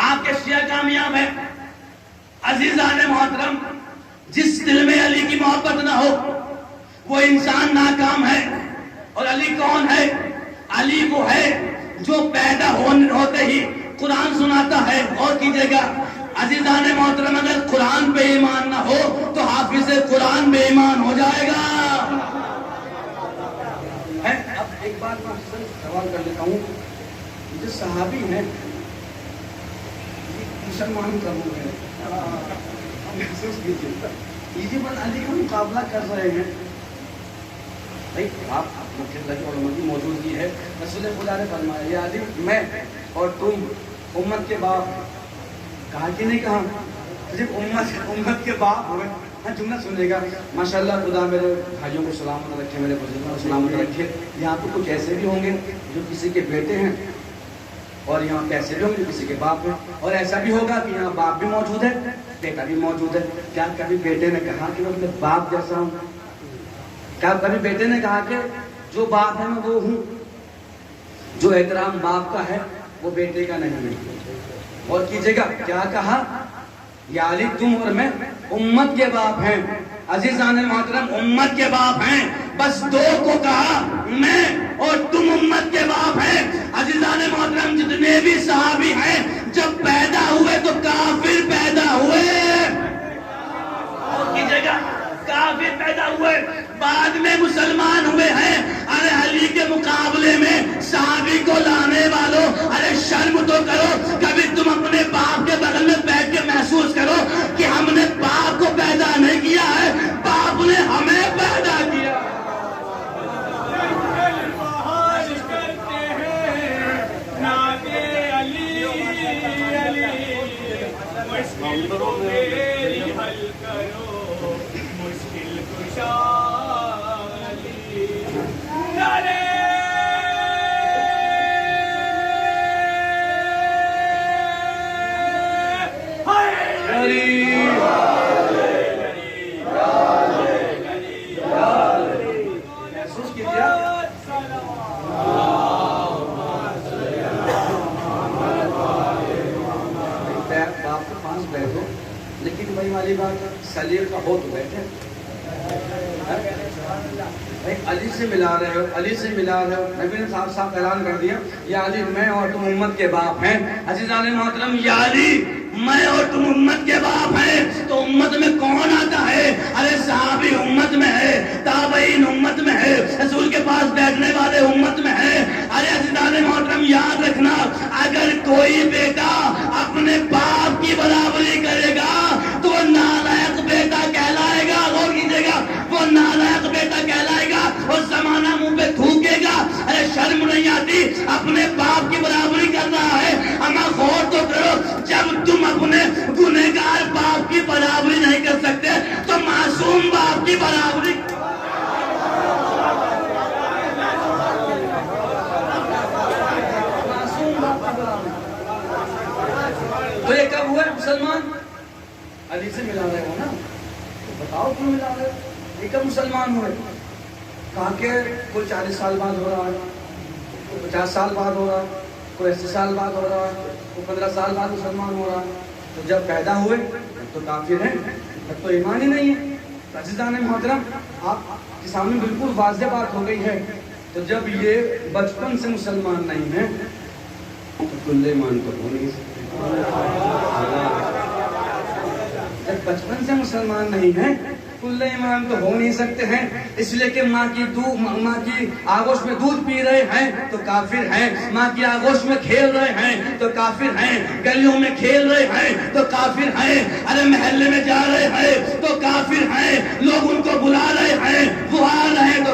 آپ کے شیعہ کامیاب ہیں. عزیزان محترم, جس دل میں علی کی محبت نہ ہو وہ انسان ناکام ہے. اور علی کون ہے؟ علی وہ ہے جو پیدا ہوتے ہی قرآن سناتا ہے. اور کیجئے گا عزیزان محترم, اگر قرآن پہ ایمان نہ ہو تو حافظ قرآن بے ایمان ہو جائے گا. اب ایک بات میں سوال کر لیتا ہوں, جو صحابی ہیں مسلمان کا وہ ہے, محسوس کیجیے یہ بن علی کا مقابلہ کر رہے ہیں. بھائی آپ علماء کی موجودگی ہے, رسول خدا نے فرمایا یا علی میں اور تم امت کے باپ, کہا کہ نہیں کہا صرف امت کے باپ ہوئے. ہاں جملہ سنیے گا. ماشاءاللہ خدا میرے بھائیوں کو سلامت رکھے, میرے بزرگوں کو سلامت رکھے. یہاں پہ کچھ ایسے بھی ہوں گے جو کسی کے بیٹے ہیں, اور یہاں پہ ایسے بھی ہوں گے جو کسی کے باپ ہیں, اور ایسا بھی ہوگا کہ یہاں باپ بھی موجود ہے بیٹا بھی موجود ہے. کیا کبھی بیٹے نے کہا کہ میں اپنے باپ جیسا ہوں؟ کیا کبھی بیٹے نے کہا کہ جو باپ ہے میں وہ ہوں؟ جو احترام باپ کا ہے وہ بیٹے کا نہیں ہے. اور کیجئے گا کیا کہا, یا علی تم اور میں امت کے باپ ہیں. عزیزان محترم, امت کے باپ ہیں. بس دو کو کہا, میں اور تم امت کے باپ ہیں. عزیزان محترم, جتنے بھی صحابی ہیں جب پیدا ہوئے تو کافر پیدا ہوئے. اور کیجئے گا کافر پیدا ہوئے, بعد میں مسلمان ہوئے ہیں. ارے علی کے مقابلے میں صحابی کو لانے والوں, ارے شرم تو کرو. کبھی تم اپنے باپ کے بغل میں بیٹھ کے محسوس کرو کہ ہم نے باپ کو پیدا نہیں کیا ہے, باپ نے ہمیں پیدا کیا. لیکن وہی والی بات, سلیل کا ہو تو بیٹھے. علی سے ملا رہے ہو, علی سے ملا رہے ہو. نبی نے صاحب صاحب اعلان کر دیا یا علی میں اور تم امت کے باپ ہیں. عزیزان محترم, یا علی میں اور تم امت کے باپ ہیں. تو امت میں کون آتا ہے؟ ارے صحابی امت میں ہے, تابعین امت میں ہے, رسول کے پاس بیٹھنے والے امت میں ہے. ارے عزیزان محترم, یاد رکھنا, اگر کوئی بیٹا اپنے باپ کی برابری کرے گا تو وہ نالائق بیٹا کہلائے گا. غور کیجئے گا, وہ نالائق بیٹا کہلائے گا, اور زمانہ منہ پہ تھوکے گا. ارے شرم نہیں آتی, اپنے باپ کی برابری کر رہا ہے. اما غور تو کرو, جب تم اپنے گنہگار باپ کی برابری نہیں کر سکتے تو معصوم باپ کی برابری. تو یہ کب ہوا مسلمان؟ علی سے ملا رہے ہو نا, تو بتاؤ کیوں ملا رہے ہو؟ یہ کب مسلمان ہوئے؟ کہا کہ کوئی 40 سال بعد ہو رہا ہے, کوئی 50 سال بعد ہو رہا ہے, کوئی 80 سال بعد ہو رہا ہے, کوئی 15 سال بعد مسلمان ہو رہا ہے. تو جب پیدا ہوئے تو کافر ہیں, تب تو ایمان ہی نہیں ہے. عزیزان محترم, آپ کے سامنے بالکل واضح بات ہو گئی ہے. تو جب یہ بچپن سے مسلمان نہیں ہیں تو کل ایمان تو ہو نہیں سکتے. جب بچپن سے مسلمان نہیں ہیں کل ایمان تو ہو نہیں سکتے ہیں. اس لیے کہ ماں کی آغوش میں دودھ پی رہے ہیں تو کافر ہیں, ماں کی آغوش میں کھیل رہے ہیں تو کافر ہیں, گلیوں میں کھیل رہے ہیں تو کافر ہیں, ارے محلے میں جا رہے ہیں تو کافر ہیں, لوگ ان کو بلا رہے ہیں وہ آ رہے ہیں تو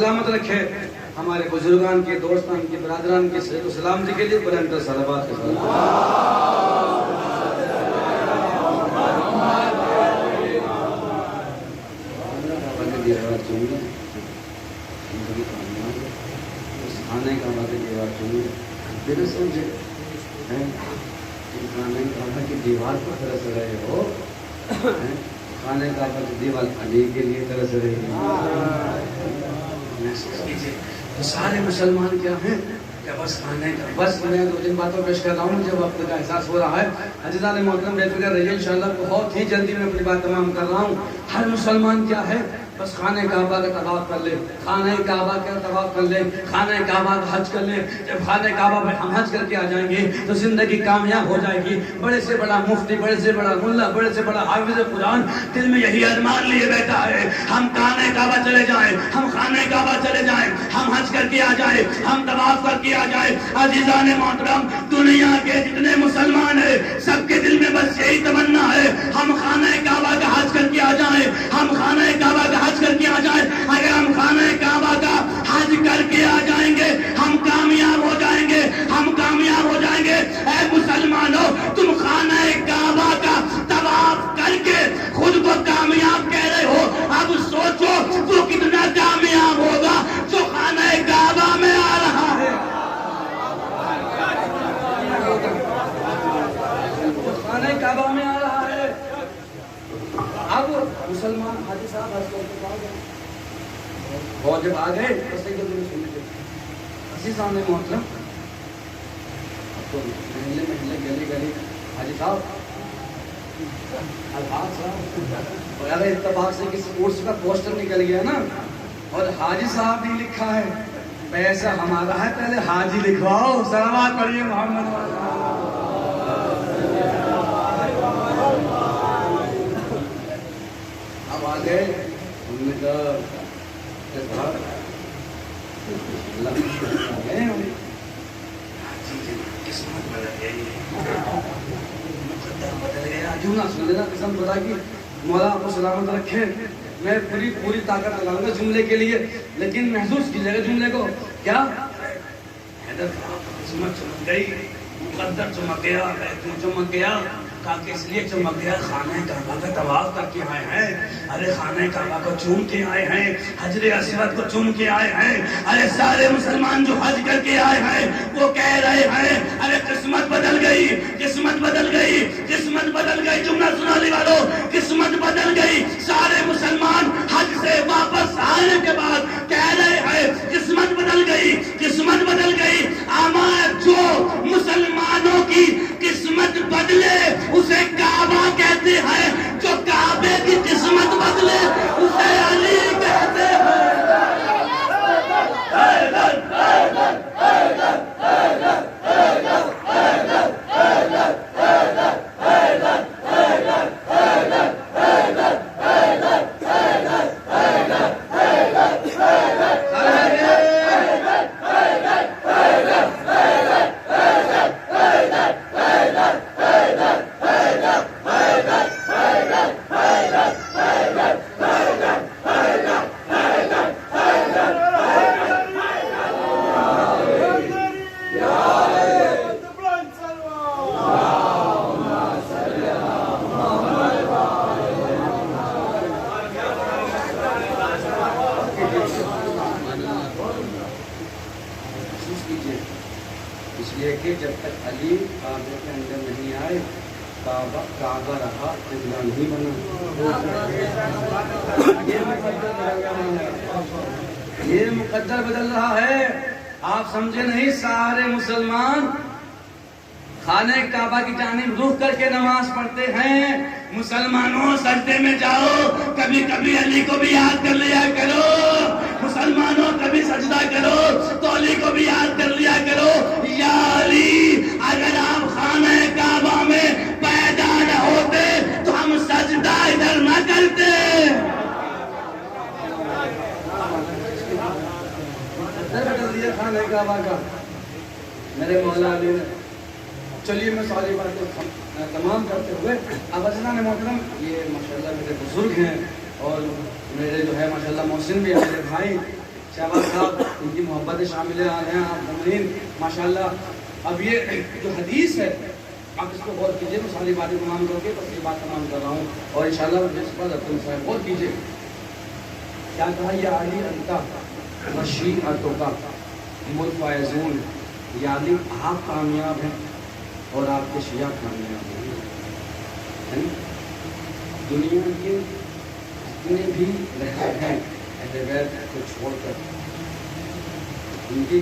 سلامت رکھے. ہمارے بزرگان کے دوستان کے برادران کے صحت و سلامتی کے لیے بلند صلوات کے ساتھ کھانے کا بات دیوار سمجھے کھانے کا کی دیوار کو ترس رہے ہو, کھانے کا دیوار علی کے لیے ترس رہے تو سارے مسلمان کیا ہیں کہ بس کھانے کا. بس میں 2-3 باتوں پیش کر رہا ہوں مجھے وقت کا احساس ہو رہا ہے. عزیزان محترم بے فکر رہیے انشاءاللہ بہت ہی جلدی میں اپنی بات تمام کر رہا ہوں. ہر مسلمان کیا ہے بس خانہ کعبہ کا طواف کر لے, خانہ کعبہ کا طواف کر لے, خانہ کعبہ کا حج کر لے. جب خانہ کعبہ پہ ہم حج کر کے آ جائیں گے تو زندگی کامیاب ہو جائے گی. بڑے سے بڑا مفتی, بڑے سے بڑا ملا, بڑے سے بڑا حافظ قرآن دل میں یہی ارمان لیے بیٹھا ہے ہم خانہ کعبہ چلے جائیں, ہم خانہ کعبہ چلے جائیں, ہم حج کر کے آ جائیں, ہم طواف کر کے آ جائیں. عزیزان محترم دنیا کے جتنے مسلمان ہیں سب کے دل میں بس یہی تمنا ہے ہم خانہ کعبہ کا حج کر کے آ جائیں, ہم خانہ کعبہ کا حج کر کے آ جائیں. اگر ہم خانہ کعبہ کا حج کر کے آ جائیں گے ہم کامیاب ہو جائیں گے, ہم کامیاب ہو جائیں گے. اے مسلمانوں تم خانہ کعبہ کا طواف کر کے خود کو کامیاب کہہ رہے ہو, اب سوچو وہ کتنا کامیاب ہوگا جو خانہ کعبہ میں آ رہا ہے. خانہ کعبہ میں آ رہا ہے. اب مسلمان حاجی صاحب حج کر کے آ گئے اور جب آ گئے عزیزان محترم اب تو محلے محلے گلی گلی حاجی صاحب الحاظ صاحب اگر اتفاق سے کسی کورس کا پوسٹر نکل گیا نا اور حاجی صاحب نے لکھا ہے پیسہ ہمارا ہے پہلے حاجی لکھواؤ. صلوات پڑھیے محمد. اب آ گئے ہم نے کہا قسمت بدل گئی, مقدر بدل گیا. کیوں نہ سن لینا قسم خدا کی, مولا آپ کو سلامت رکھے. میں پوری طاقت لگاؤں گا جملے کے لیے, لیکن محسوس کیجیے گا جملے کو. کیا قسمت چمک گئی, مقدر چمک گیا, چمک گیا. کہا کہ اس لیے چمک گیا خانہ کعبہ کا طواف کر کے آئے ہیں. ارے خانہ کعبہ کو چوم کے آئے ہیں, حجر اسود کو چوم کے آئے ہیں. ارے سارے مسلمان جو حج کر کے آئے ہیں وہ کہہ رہے ہیں ارے قسمت بدل گئی, قسمت بدل گئی, قسمت بدل گئی. جملہ سنانے والوں قسمت بدل گئی. سارے مسلمان حج سے واپس آنے کے بعد کہہ رہے ہیں قسمت بدل گئی, قسمت بدل گئی. اما جو مسلمانوں کی قسمت بدلے اسے کعبہ کہتے ہیں, جو کعبے کی قسمت بدلے اسے علی کہتے ہیں. اس لیے کہ جب تک علی کعبے کے اندر نہیں آئے کعبہ رہا, قبلہ نہیں بنا. یہ مقدر بدل رہا ہے. آپ سمجھے نہیں, سارے مسلمان خانہ کعبہ کی جانب رخ کر کے نماز پڑھتے ہیں. مسلمانوں سجدے میں جاؤ, کبھی کبھی علی کو بھی یاد کر لیا کرو. مسلمانوں کبھی سجدہ کرو تو علی کو بھی یاد کر لیا کرو. یا علی اگر آپ خانہ کعبہ میں پیدا نہ ہوتے تو ہم سجدہ ادھر نہ کرتے. خانہ کعبہ کا میرے مولا علی نے. چلیے میں ساری باتیں تمام کرتے ہوئے اب عزیزان محترم یہ ماشاءاللہ میرے بزرگ ہیں اور میرے جو ہے ماشاءاللہ محسن بھی ہیں میرے بھائی, شہباز صاحب ان کی محبت شامل ہیں آپ مومنین ماشاءاللہ. اب یہ جو حدیث ہے آپ اس کو غور کیجئے. میں ساری باتیں تمام کر کے بس یہ بات تمام کر رہا ہوں اور انشاءاللہ جس پر تم صاحب غور کیجئے. کیا کہا یا علی انت وشیعتک هم الفائزون، یا علی آپ کامیاب ہیں اور آپ کے شیعہ کامیاب ہیں. دنیا کے جتنے بھی رہتے ہیں اہل بیت کو چھوڑ کر ان کی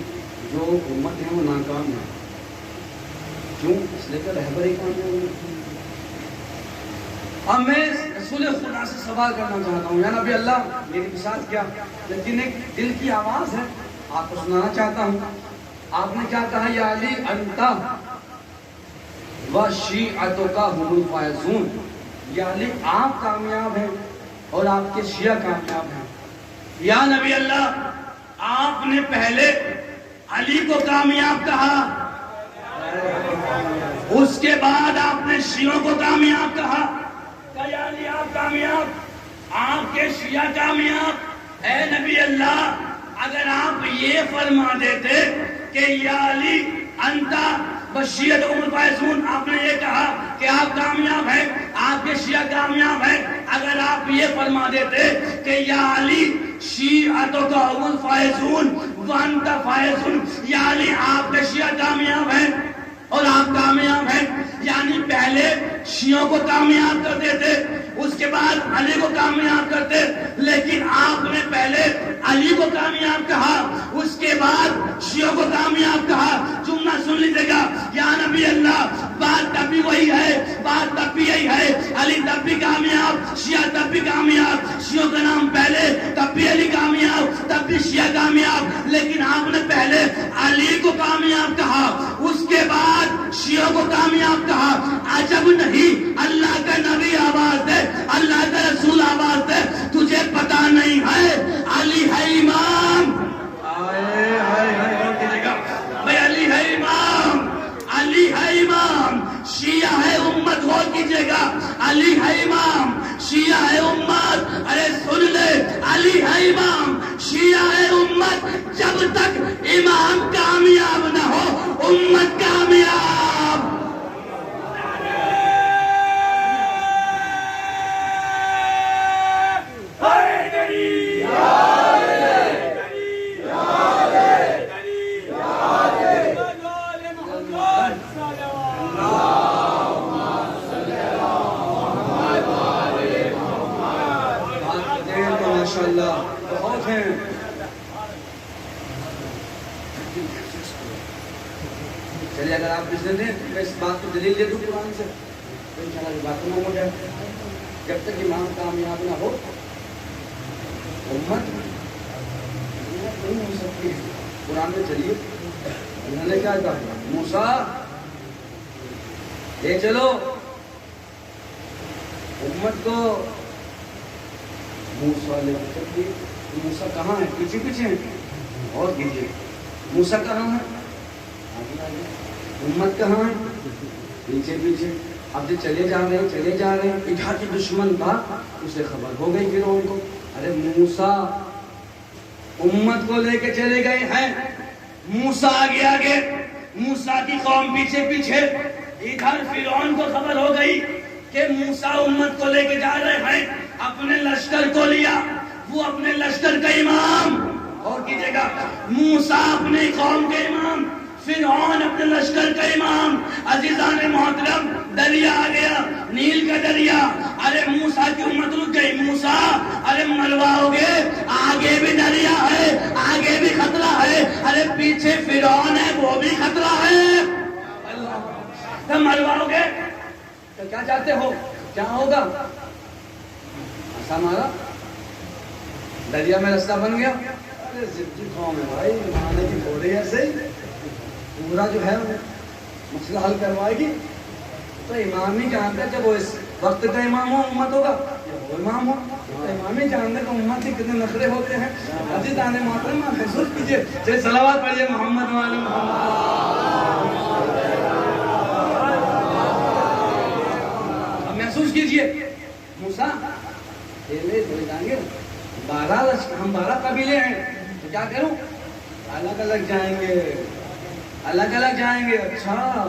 جو امت ہے وہ ناکام ہے. کیوں؟ اس لیے کہ رہبر ہی کامیاب ہے. اب میں رسول خدا سے سوال کرنا چاہتا ہوں، یا نبی اللہ میری ساتھ کیا، لیکن ایک دل کی آواز ہے آپ کو سنانا چاہتا ہوں. آپ نے کیا کہا یا علی انت وشیعتک هم الفائزون، یا علی آپ کامیاب ہیں اور آپ کے شیعہ کامیاب ہیں. یا نبی اللہ آپ نے پہلے علی کو کامیاب کہا، اس کے بعد آپ نے شیعوں کو کامیاب کہا. کہ یا علی آپ کامیاب، آپ کے شیعہ کامیاب. اے نبی اللہ اگر آپ یہ فرما دیتے کہ یا علی انت وشیعتک الفائزون، آپ نے یہ کہا کہ آپ کامیاب ہیں، آپ کے شیعہ کامیاب ہیں. اگر آپ یہ فرما دیتے کہ یا علی شیعتک الفائزون وانت فائزون، یا علی آپ کے شیعہ کامیاب ہیں اور آپ کامیاب ہیں، یعنی پہلے شیعوں کو کامیاب کرتے تھے اس کے بعد علی کو کامیاب کرتے. لیکن آپ نے پہلے علی کو کامیاب کہا اس کے بعد شیعوں کو کامیاب کہا. جملہ سن لیجیے گا. یا نبی اللہ بات تب بھی وہی ہے، بات تب بھی یہی ہے. علی تب بھی کامیاب، شیعہ تب بھی کامیاب. شیعوں کا نام پہلے تب بھی علی کامیاب، تب بھی شیعہ کامیاب. لیکن آپ نے پہلے علی کو کامیاب کہا اس کے بعد شیعوں کو کامیاب کہا. عجب نہیں، اللہ کا نبی آواز دے، اللہ کا رسول آواز دے. تجھے پتا نہیں ہے علی ہے امام. بھائی علی ہے امام، علی ہے امام. شیعہ ہے امت، غور کیجئے گا. علی ہے امام، شیعہ ہے امت. ارے سن لے، علی ہے امام، شیعہ ہے امت. جب تک امام کامیاب نہ ہو امت کامیاب. ماشاءاللہ بہت ہیں. چلیے اگر آپ بزن دیں میں اس بات کو دلیل دے دوں قرآن سے تو انشاءاللہ یہ بات تمام ہو جائے. جب تک امام کامیاب نہ ہو امت نہیں ہو سکتی. قرآن میں چلیے انہوں نے کیا کہا، موسیٰ لے چلو امت کو. موسیٰ لے چلیے. موسیٰ کہاں ہے؟ پیچھے پیچھے ہیں. اور کیجیے موسیٰ کہاں ہے؟ امت کہاں ہے؟ پیچھے پیچھے. اب جو چلے جا رہے ہیں ادھر کے دشمن تھا اسے خبر ہو گئی فرعون کو. ارے موسیٰ امت کو لے کے چلے گئے ہیں. موسیٰ آگے موسیٰ کی قوم پیچھے پیچھے. ادھر فرعون کو خبر ہو گئی کہ موسیٰ امت کو لے کے جا رہے ہیں. اپنے لشکر کو لیا، وہ اپنے لشکر کا امام. اور کیجئے گا موسیٰ اپنے قوم کے امام، فرعون اپنے لشکر کا امام. عزیزان محترم دریا آ گیا، نیل کا دریا. ارے موسیٰ کی امت رک گئی. موسیٰ ارے مرواؤ گے، آگے بھی دریا ہے، آگے بھی خطرہ ہے. ارے پیچھے فرعون ہے وہ بھی خطرہ ہے. تم مرواؤ گے تو کیا چاہتے ہو، کیا ہوگا؟ ایسا مارا دریا میں رستہ بن گیا. ارے ضدی قوم ہے بھائی، مانے کی بولے ایسے ہی پورا جو ہے مسئلہ حل کروائے گی. تو امام ہی جانتا ہے جب وہ اس وقت کا امام ہو امت ہوگا یا وہ امام ہو. تو امام ہی جانتا ہے کہ امت کے کتنے نخرے ہوتے ہیں. عزیزان محترم آپ محسوس کیجئے. چلیے صلوات پڑھیے محمد وعلی محمد. اب محسوس کیجئے موسیٰ ہم 12 قبیلے ہیں. تو کیا کروں؟ الگ الگ جائیں گے، الگ الگ جائیں گے۔ اچھا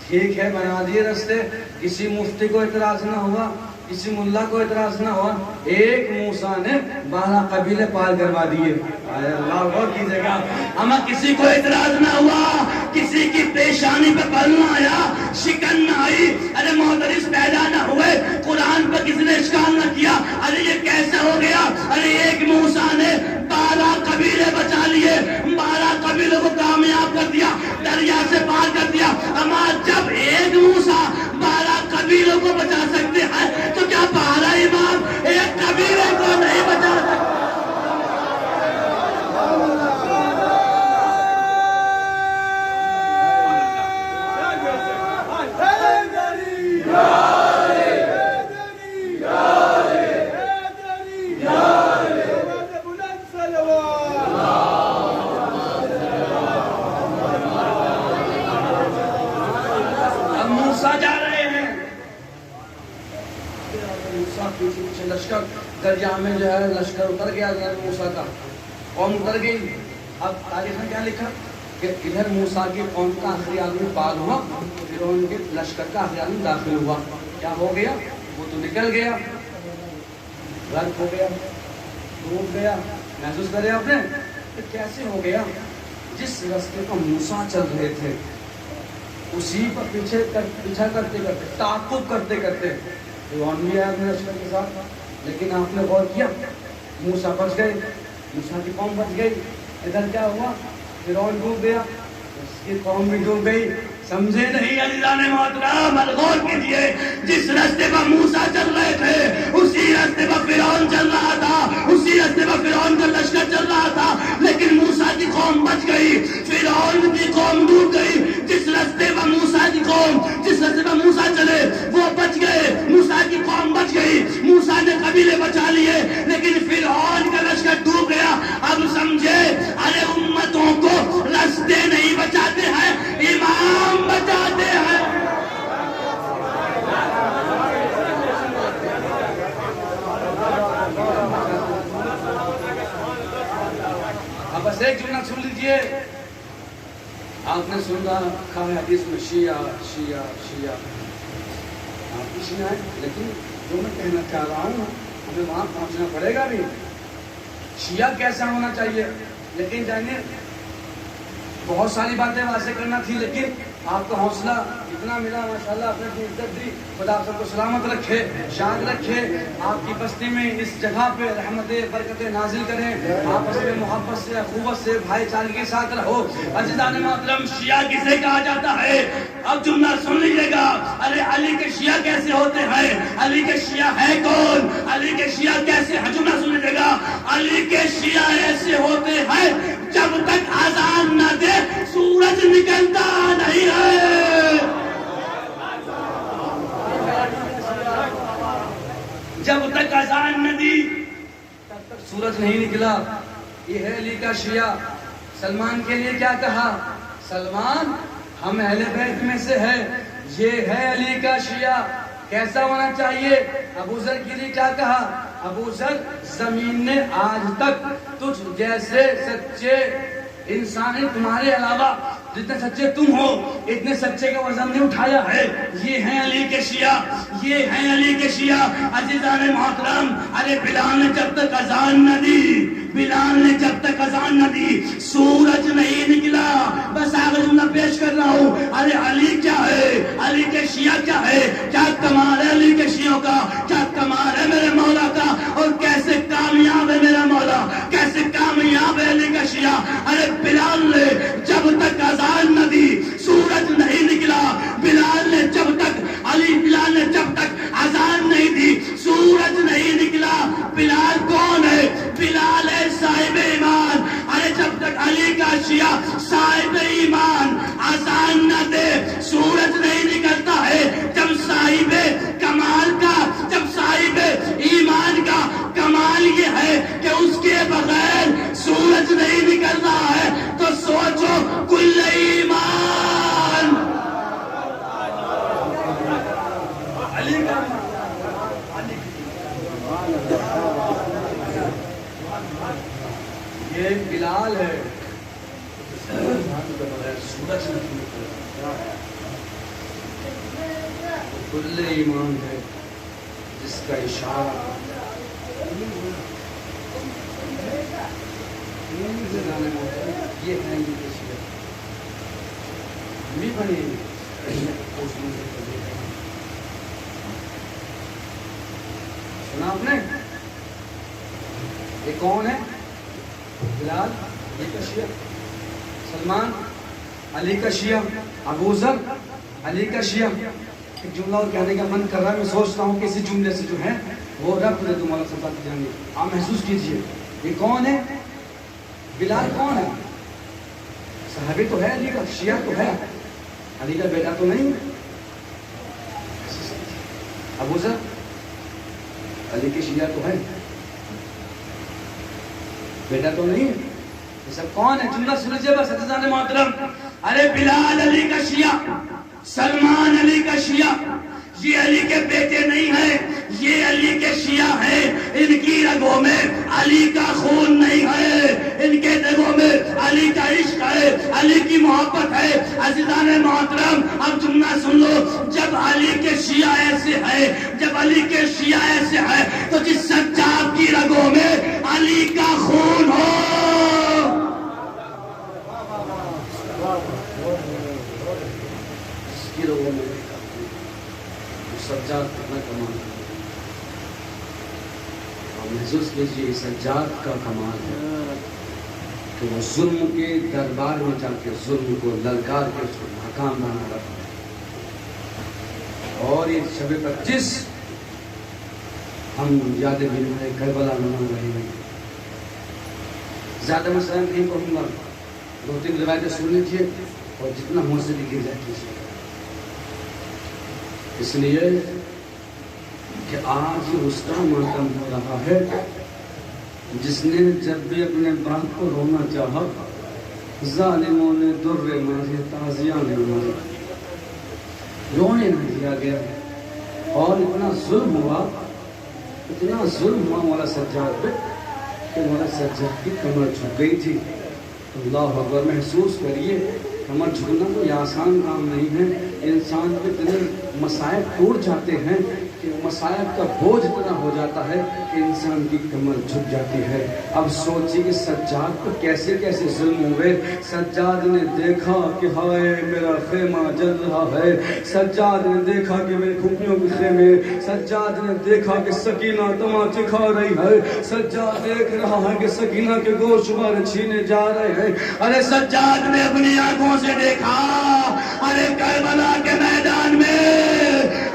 ٹھیک ہے، بنا دیے رستے، کسی مفتی کو اعتراض نہ ہوا، کسی ملا کو اعتراض نہ ہوا، ایک موسیٰ نے 12 قبیلے پار کروا دیے۔ اللہ غور کیجیے گا، اما کسی کو اعتراض نہ ہوا، کسی کی پیشانی پہ بل نہ آیا، شکن نہ آئی، ارے مدرس پیدا نہ ہوئے، قرآن پر کسی نے اشکال نہ کیا، ارے یہ کیسے ہو گیا؟ ارے ایک موسیٰ نے 12 قبیلے بچا لیے، 12 قبیلوں کو کامیاب کر دیا، دریا سے پار کر دیا۔ اما جب ایک موسیٰ 12 قبیلوں کو بچا سکتے ہیں تو کیا 12 امام ایک قبیلے کو نہیں بچا سکتے؟ لشکر دریا میں جو ہے لشکر اتر گیا، موسیٰ کا قوم اتر گئی۔ اب تاریخ میں کیا لکھا کہ ادھر موسیٰ کی قوم کا آخری آدمی پار ہوا، پھر ان کے لشکر کا آخری آدمی داخل ہوا۔ کیا ہو گیا؟ وہ تو نکل گیا، غرق ہو گیا، ڈوب گیا۔ محسوس کرے آپ نے کہ کیسے ہو گیا؟ جس راستے پر موسیٰ چل رہے تھے اسی پر پیچھا کرتے کرتے، تعاقب کرتے کرتے فرعون بھی آیا اپنے لشکر کے ساتھ۔ لیکن آپ نے غور کیا، موسیٰ بچ گئے، موسیٰ کی قوم بچ گئی۔ ادھر کیا ہوا؟ فرعون ڈوب گیا، اس کی قوم بھی ڈوب گئی۔ سمجھے نہیں عزیزان محترم؟ غور کیجئے، جس راستے پر موسیٰ چل رہے تھے اسی راستے پر فرعون چل رہا تھا، اسی راستے پر فرعون کا لشکر چل رہا تھا، لیکن موسیٰ کی قوم بچ گئی، فرعون کی قوم ڈوب گئی۔ جس راستے پر موسیٰ کی قوم، جس راستے پر موسیٰ چلے وہ بچ گئے، موسیٰ کی قوم بچ گئی، موسیٰ نے قبیلے بچا لیے، لیکن فرعون کا لشکر ڈوب گیا۔ اب سمجھے، ارے امتوں کو راستے نہیں بچاتے ہیں، امام بچاتے ہیں۔ اب بس ایک جملہ سن لیجئے، آپ نے سنا کہا ہے حدیث میں شیعہ شیعہ شیعہ، آپ بھی شیعہ ہیں، لیکن جو میں کہنا چاہ رہا ہوں ہمیں وہاں پہنچنا پڑے گا بھی۔ شیعہ کیسا ہونا چاہیے؟ لیکن جانیے بہت ساری باتیں واضح کرنا تھی، لیکن آپ کا حوصلہ اتنا ملا ماشاءاللہ، آپ نے اپنی عزت دی، خدا آپ سب کو سلامت رکھے، شاد رکھے، آپ کی بستی میں اس جگہ پہ رحمت برکت نازل کریں، آپ اس میں محبت سے اخوت سے بھائی چارگی کے ساتھ رہو۔ عزیزان محترم، شیعہ کسے کہا جاتا ہے؟ اب جملہ سن لیجئے گا، ارے علی کے شیعہ کیسے ہوتے ہیں؟ علی کے شیعہ ہے کون؟ علی کے شیعہ کیسے ہیں؟ جملہ سن لیجئے گا، علی کے شیعہ ایسے ہوتے ہیں جب تک اذان نہ دے سورج نکلتا نہیں ہے۔ جب تک اذان نہ دی تب تک سورج نہیں نکلا۔ یہ ہے علی کا شیعہ۔ سلمان کے لیے کیا کہا؟ سلمان ہم اہل بیت میں سے ہے، یہ ہے علی کا شیعہ۔ کیسا ہونا چاہیے؟ ابو ذر کے لیے کیا کہا؟ ابو ذر زمین نے آج تک تجھ جیسے سچے انسان ہیں تمہارے علاوہ، جتنے سچے تم ہو اتنے سچے کا وزن نہیں اٹھایا ہے۔ یہ ہیں علی کے شیعہ، یہ ہیں علی کے شیعہ۔ عزیزان محترم، ارے بلال نے جب تک اذان نہ دی، بلال نے جب تک اذان نہ دی سورج نہیں نکلا۔ بس آگے جملہ پیش کر رہا ہوں، ارے علی کیا ہے؟ علی کے شیعہ کیا ہے؟ کیا کمال ہے علی کے شیعوں کا؟ کیا کمال ہے میرے مولا کا؟ اور کیسے کامیاب ہے میرا مولا؟ کیسے کامیاب ہے علی کا شیعہ؟ ارے بلال نے جب تک اذان نہ دی سورج نہیں نکلا۔ بلال نے جب تک بلال نے جب تک اذان نہیں دی سورج نہیں نکلا۔ بلال کون ہے؟ بلال ہے صاحب ایمان۔ ارے جب تک علی کا شیعہ صاحب ایمان اذان نہ دے سورج نہیں نکلتا ہے۔ جب صاحب کمال کا، جب صاحب ایمان کا کمال یہ ہے کہ اس کے بغیر سورج نہیں نکل رہا ہے، تو سوچو کل ایمان علی کا۔ یہ بلال سورج نہیں کل ایمان ہے جس کا اشارہ یہ ہے بھی بنے سنا آپ نے یہ کون ہے؟ بلال علی کا شیعہ، سلمان علی کا شیعہ، ابو ذر علی کا شیعہ. ایک جملہ اور کہنے کا من کر رہا ہے، میں سوچتا ہوں کہ اسی جملے سے جو ہے وہ رب نے تمہارا سب بات جانگی. آپ محسوس کیجئے یہ کون ہے؟ بلال کون ہے؟ صحابی تو ہے، علی کا شیعہ تو ہے، علی کا بیٹا تو نہیں. ابو ذر علی کے شیعہ تو ہے، بیٹا تو نہیں ہے. یہ سب کون ہے؟ جملہ سنیجیے بس عزیزان محترم. ارے بلال علی کا شیعہ، سلمان علی کا شیعہ، یہ علی کے بیٹے نہیں ہیں، یہ علی کے شیعہ ہیں. ان کی رگوں میں علی کا خون نہیں ہے، ان کے رگوں میں علی کا عشق ہے، علی کی محبت ہے. عزیزان محترم اب جملہ سن لو. جب علی کے شیعہ ایسے ہیں، جب علی کے شیعہ ایسے ہیں تو جس سجاد کی رگوں میں علی کا خون ہو، سجاد کتنا کمال ہے. اور محسوس کیجیے سجاد کا کمال ہے کہ وہ ظلم کے دربار میں جا کے ظلم کو للکار کے اس کو ناکام بنا رہا ہے. اور یہ شب 25 ہم یاد بیمار کربلا منا رہے ہیں. زیادہ مسئلہ نہیں پڑھوں گا، 2-3 روایتیں سن لیجیے اور جتنا ہو سکے گر جا کیجیے. اس لیے کہ آج اس کا ماتم ہو رہا ہے جس نے جب بھی اپنے باپ کو رونا چاہا ظالموں نے در مارے، تازیاں نے مارے، رونے نہ دیا گیا. اور اتنا ظلم ہوا مولا سجاد پہ کہ مولا سجاد کی کمر جھک گئی تھی. اللہ اکبر. محسوس کریے کمر جھکنا کوئی آسان کام نہیں ہے. انسان پہ اتنے مصائب ٹوٹ جاتے ہیں کہ مصائب کا بوجھ اتنا ہو جاتا ہے کہ انسان کی کمر جھک جاتی ہے. اب سوچیے کہ سجاد کو کیسے کیسے ظلم ہوئے. سجاد نے دیکھا کہ ہائے میرا خیمہ جل رہا ہے، سجاد نے دیکھا کہ میری کھوپڑیوں کے خیمے، سجاد نے دیکھا کہ سکینہ تماچے کھا رہی ہے، سجاد دیکھ رہا ہے کہ سکینہ کے گوشت بارے چھینے جا رہے ہیں. ارے سجاد نے اپنی آنکھوں سے دیکھا، ارے کربلا کے میدان میں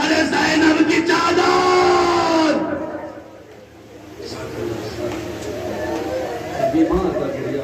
ارے زینب کی چادر، بیمار کا گریا،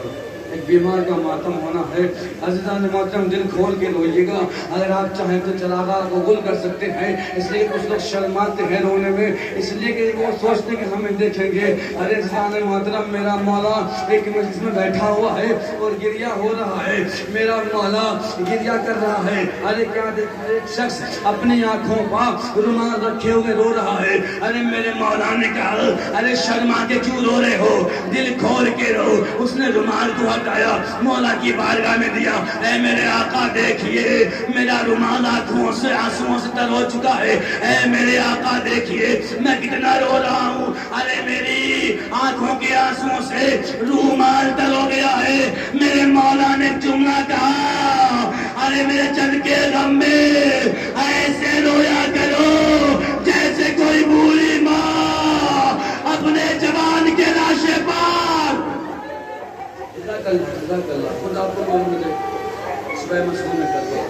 ایک بیمار کا ماتم ہونا ہے. عزیزان محترم دل کھول کے روئیے گا. اگر آپ چاہیں تو چراغاں کو گل کر سکتے ہیں، اس لیے کچھ لوگ شرماتے ہیں رونے میں، اس لیے کہ وہ سوچتے کہ ہمیں دیکھیں گے. ارے عزیزان محترم میرا مولا ایک مجلس میں بیٹھا ہوا ہے اور گریا ہو رہا ہے، میرا مولا گریا کر رہا ہے. ارے کیا دیکھا، ایک شخص اپنی آنکھوں پر رومال رکھے ہوئے رو رہا ہے. ارے میرے مولا نے کہا ارے شرما کے کیوں رو رہے ہو، دل کھول کے رو. اس نے رومال کو ہٹایا، مولا کی بارگاہ میں دیا. اے میرے آقا دیکھیے میرا رومال آنکھوں سے آنسوؤں سے تر ہو چکا ہے. اے میرے آقا دیکھیے میں کتنا رو رہا ہوں. ارے میری آنکھوں کے آنسوؤں سے رومال تر ہو گیا ہے. میرے مولا نے جملہ کہا ارے میرے چند کے غم میں ایسے رویا کرو جیسے کوئی بوڑھی ماں اپنے جوان کے لاشے پر. جزاک اللہ. خود آپ کو معلوم مجھے صبح مسئلہ میں کر دیا.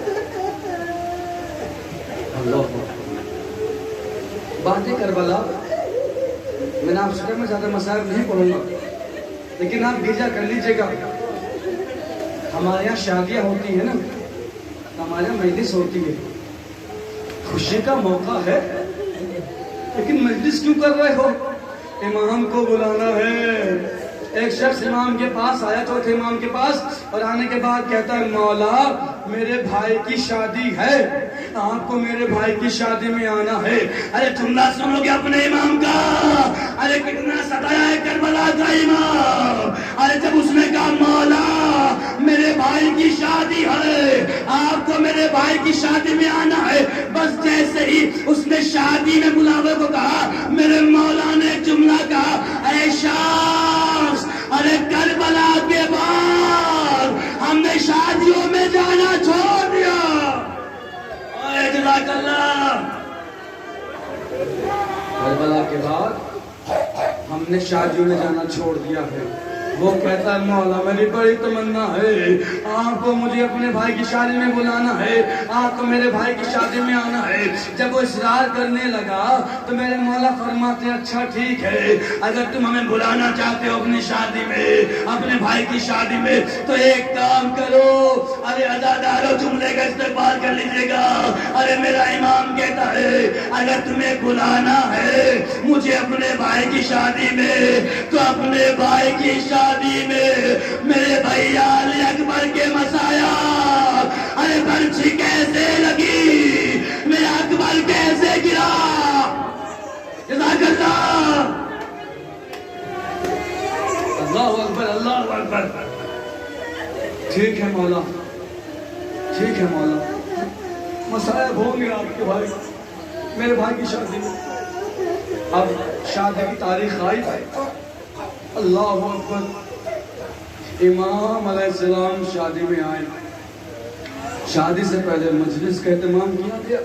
اللہ باتیں کربلا میں نے آپ سے کہا میں زیادہ مسائل نہیں پڑھوں گا، لیکن آپ بھیجا کر لیجئے گا. ہمارے یہاں شادیاں ہوتی ہیں نا، ہمارے یہاں مجلس ہوتی ہے، خوشی کا موقع ہے، لیکن مجلس کیوں کر رہے ہو؟ امام کو بلانا ہے. ایک شخص امام کے پاس آیا، چوتھے امام کے پاس، اور آنے کے بعد کہتا ہے مولا میرے بھائی کی شادی ہے، آپ کو میرے بھائی کی شادی میں آنا ہے. ارے جملہ سنو گے اپنے امام کا، ارے کتنا ستایا ہے کربلا کا امام. ارے جب اس نے کہا مولا میرے بھائی کی میرے بھائی کی شادی میں آنا ہے. بس جیسے ہی اس نے شادی میں بلاوے کو کہا, میرے مولا نے ایک جملہ کہا, اے شخص, ارے کربلا کے بعد ہم نے شادیوں میں جانا چھوڑ دیا. اے جزاک اللہ. کربلا کے بعد ہم نے شادیوں میں جانا چھوڑ دیا ہے. وہ کہتا ہے مولا میری بڑی تمنا ہے, آپ کو مجھے اپنے بھائی کی شادی میں بلانا ہے, آپ کو میرے بھائی کی شادی میں آنا ہے. جب وہ اصرار کرنے لگا تو میرے مولا فرماتے ہیں اچھا ٹھیک ہے, اگر تم ہمیں بلانا چاہتے ہو اپنی شادی میں, اپنے بھائی کی شادی میں, تو ایک کام کرو, ارے عزادارو جملے کا استقبال کر لیجیے گا. ارے میرا امام کہتا ہے اگر تمہیں بلانا ہے مجھے اپنے بھائی کی شادی میں, تو اپنے بھائی کی شادی میں میرے بھائی علی اکبر کے مسایا, ارے برچھی کیسے لگی, میرا اکبر کیسے گرا. جزاک اللہ. اللہ اکبر, اللہ اکبر. ٹھیک ہے مولا, ٹھیک ہے مولا, مسائب ہوں گے آپ کے بھائی میرے بھائی کی شادی میں. اب شادی کی تاریخ آئی. اللہ اکبر. امام علیہ السلام شادی میں آئے. شادی سے پہلے مجلس کا اہتمام کیا گیا,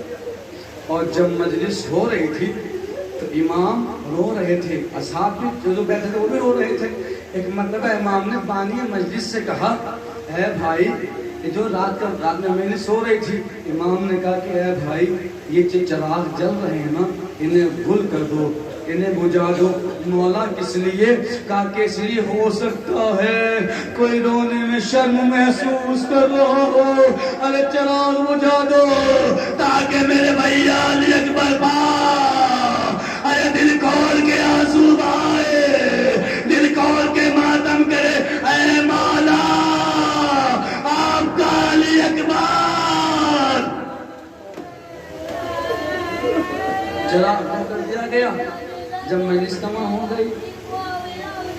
اور جب مجلس ہو رہی تھی تو امام رو رہے تھے, اصحاب بھی جو بیٹھے تھے وہ بھی رو رہے تھے. ایک مرتبہ امام نے بانی مجلس سے کہا, اے بھائی یہ جو رات میں مجلس سو رہی تھی, امام نے کہا کہ اے بھائی یہ چراغ جل رہے ہیں نا, انہیں گل کر دو, انہیں بجھا دو. مولا کس لیے؟ کہا کہ اس لیے ہو سکتا ہے کوئی رونے میں شرم محسوس کر رہا ہو, ارے چراغ بجھا دو تاکہ میرے بھائی علی اکبر با ارے دل کھول کے آنسو بہائے, دل کھول کے ماتم کرے. اے مولا آپ کا علی اکبر. چراغ کر دیا گیا. جب مجلس تمام ہو گئی,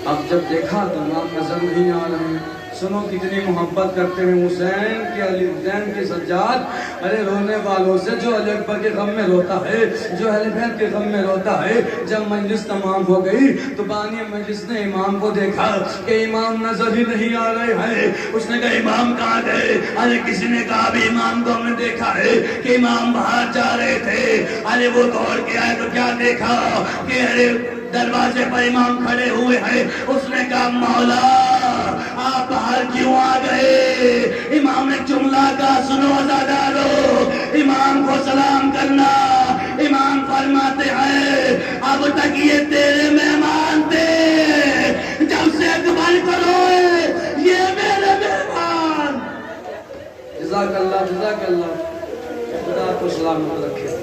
اب جب دیکھا تو امام نظر نہیں آ رہے ہیں. سنو کتنی محبت کرتے ہیں حسین کے, علی حسین کے سجاد. ارے رونے والوں سے جو علی اکبر کے غم میں روتا ہے, جو اہل بیت کے غم میں روتا ہے. جب مجلس تمام ہو گئی تو بانی مجلس نے امام کو دیکھا کہ امام نظر ہی نہیں آ رہے ہیں. اس نے کہا امام کہاں گئے؟ ارے کسی نے کہا بھی امام کو ہم نے دیکھا ہے کہ امام باہر جا رہے تھے. ارے وہ دوڑ کے آئے تو کیا دیکھا کہ ارے دروازے پر امام کھڑے ہوئے ہیں. اس نے کہا مولا آپ باہر کیوں آ گئے؟ امام نے جملہ کہا, سنو عزادارو, امام کو سلام کرنا. امام فرماتے ہیں اب تک یہ تیرے مہمان تھے, جب سے اکبر کرو یہ میرے مہمان. جزاک اللہ, جزاک اللہ. خدا کو سلامت رکھے.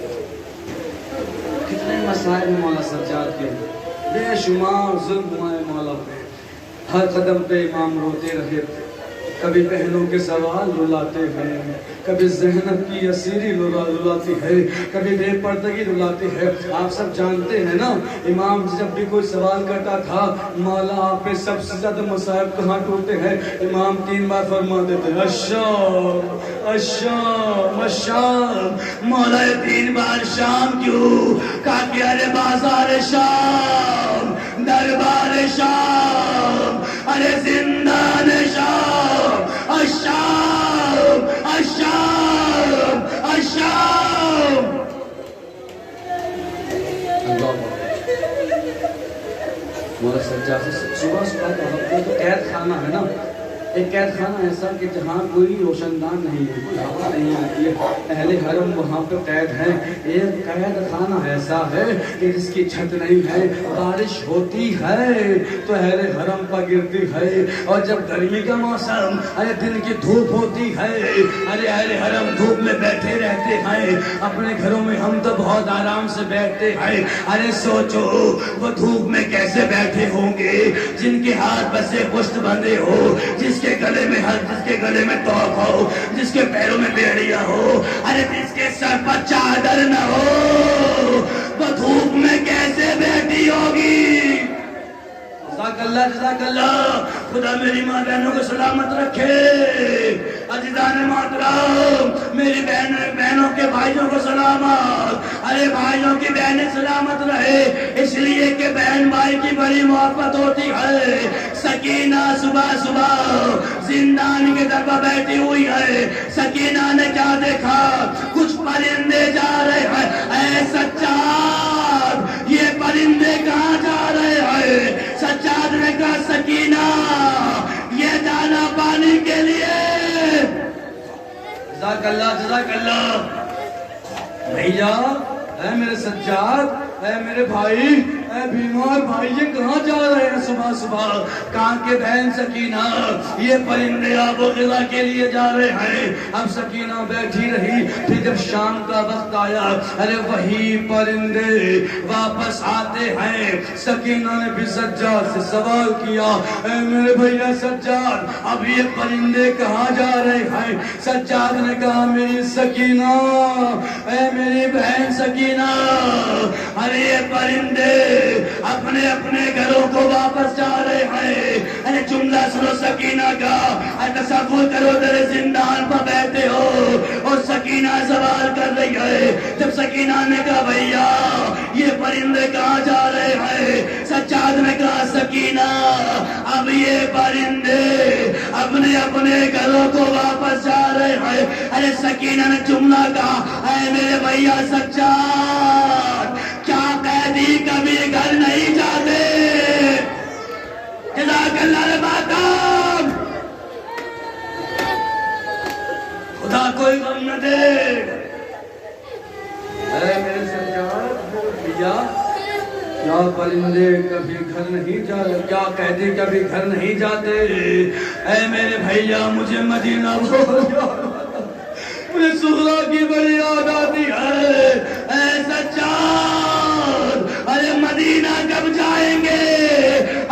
کتنے مسائل مولا سجاد کے, بے شمار ظلم ہوا ہے مولا پہ. ہر قدم پہ امام روتے رہے. کبھی بہنوں کے سوال رلاتے ہیں, کبھی زینب کی اسیری رلاتی ہے, کبھی بے پردگی رلاتی ہے. آپ سب جانتے ہیں نا امام جب بھی کوئی سوال کرتا تھا, مولا آپ پہ سب سے زیادہ مصائب کہاں ٹوٹتے ہیں؟ امام 3 بار فرما دیتے ہیں الشام الشام الشام. مولا 3 بار شام کیوں؟ کہا کہ ارے بازار شام, دربار شام, ارے زندان شام, الشام الشام الشام. مولا سجاد سے صبح تو قید خانہ ہے نا, ایک قید خانہ ایسا کہ جہاں کوئی روشن دان نہیں ہے, کوئی ہوا نہیں آتی ہے, اہل حرم وہاں پہ قید ہیں. ایک قید خانہ ایسا ہے کہ جس کی چھت نہیں ہے, بارش ہوتی ہے تو اہل حرم پر گرتی ہے, اور جب گرمی کا موسم, ارے دن کی دھوپ ہوتی ہے, ارے اہل حرم دھوپ میں بیٹھے رہتے ہیں. اپنے گھروں میں ہم تو بہت آرام سے بیٹھتے ہیں, ارے سوچو وہ دھوپ میں کیسے بیٹھے ہوں گے جن کے ہاتھ بسے پشت بندھے ہو, جس کے گلے میں جس کے گلے میں توق ہو, جس کے پیروں میں بیڑیا ہو, ارے جس کے سر پر چادر نہ ہو, وہ دھوپ میں کیسے بیٹھی ہوگی؟ جزاک اللہ, جزاک اللہ. خدا میری ماں بہنوں کو سلامت رکھے. عزیزان محترم, میری بہنوں کے بھائیوں کو سلامت، ارے بھائیوں کی بہنیں سلامت رہے، اس لیے کہ بہن بھائی کی بڑی محبت ہوتی ہے۔ سکینہ صبح صبح زندان کے در پر بیٹھی ہوئی ہے، سکینہ نے کیا دیکھا؟ کچھ پرندے جا رہے ہیں۔ اے سجاد، یہ پرندے کہاں جا رہے ہیں؟ سجاد نے کہا سکینہ یہ دانا پانی کے لیے۔ جزاک اللہ جزاک اللہ۔ بھیا اے میرے سجاد، اے میرے بھائی، اے بیمار بھائی، یہ کہاں جا رہے ہیں صبح صبح؟ کہاں کہ بہن سکینہ یہ پرندے آب و غذا کے لیے جا رہے ہیں۔ اب سکینہ بیٹھی رہی، پھر جب شام کا وقت آیا، ارے وہی پرندے واپس آتے ہیں۔ سکینہ نے بھی سجاد سے سوال کیا، اے میرے بھیا سجاد، اب یہ پرندے کہاں جا رہے ہیں؟ سجاد نے کہا میری سکینہ، اے میری بہن سکینہ، ارے یہ پرندے اپنے اپنے گھروں کو واپس جا رہے ہیں۔ ارے جملہ سنو سکینہ کا، تصور کرو تیرے زندان پر بیٹھے ہو اور سکینہ سوال کر رہی ہے۔ جب سکینہ نے کہا بھیا یہ پرندے کہاں جا رہے ہیں؟ سجاد نے کہا سکینہ اب یہ پرندے اپنے اپنے گھروں کو واپس جا رہے ہیں۔ ارے سکینہ نے جملہ کہا، اے میرے بھیا سجاد، کیا قیدی کبھی گھر نہیں جاتے؟ جزاک اللہ الباقام۔ خدا کوئی غم نہ دے۔ اے میرے سجاد بھیا، کیا پرندے کبھی گھر نہیں جاتے؟ کیا قیدی کبھی گھر نہیں جاتے؟ اے میرے بھیا مجھے مدینہ مجھے سغرا کی بڑی یاد آتی ہے۔ اے سجاد، ارے مدینہ کب جائیں گے؟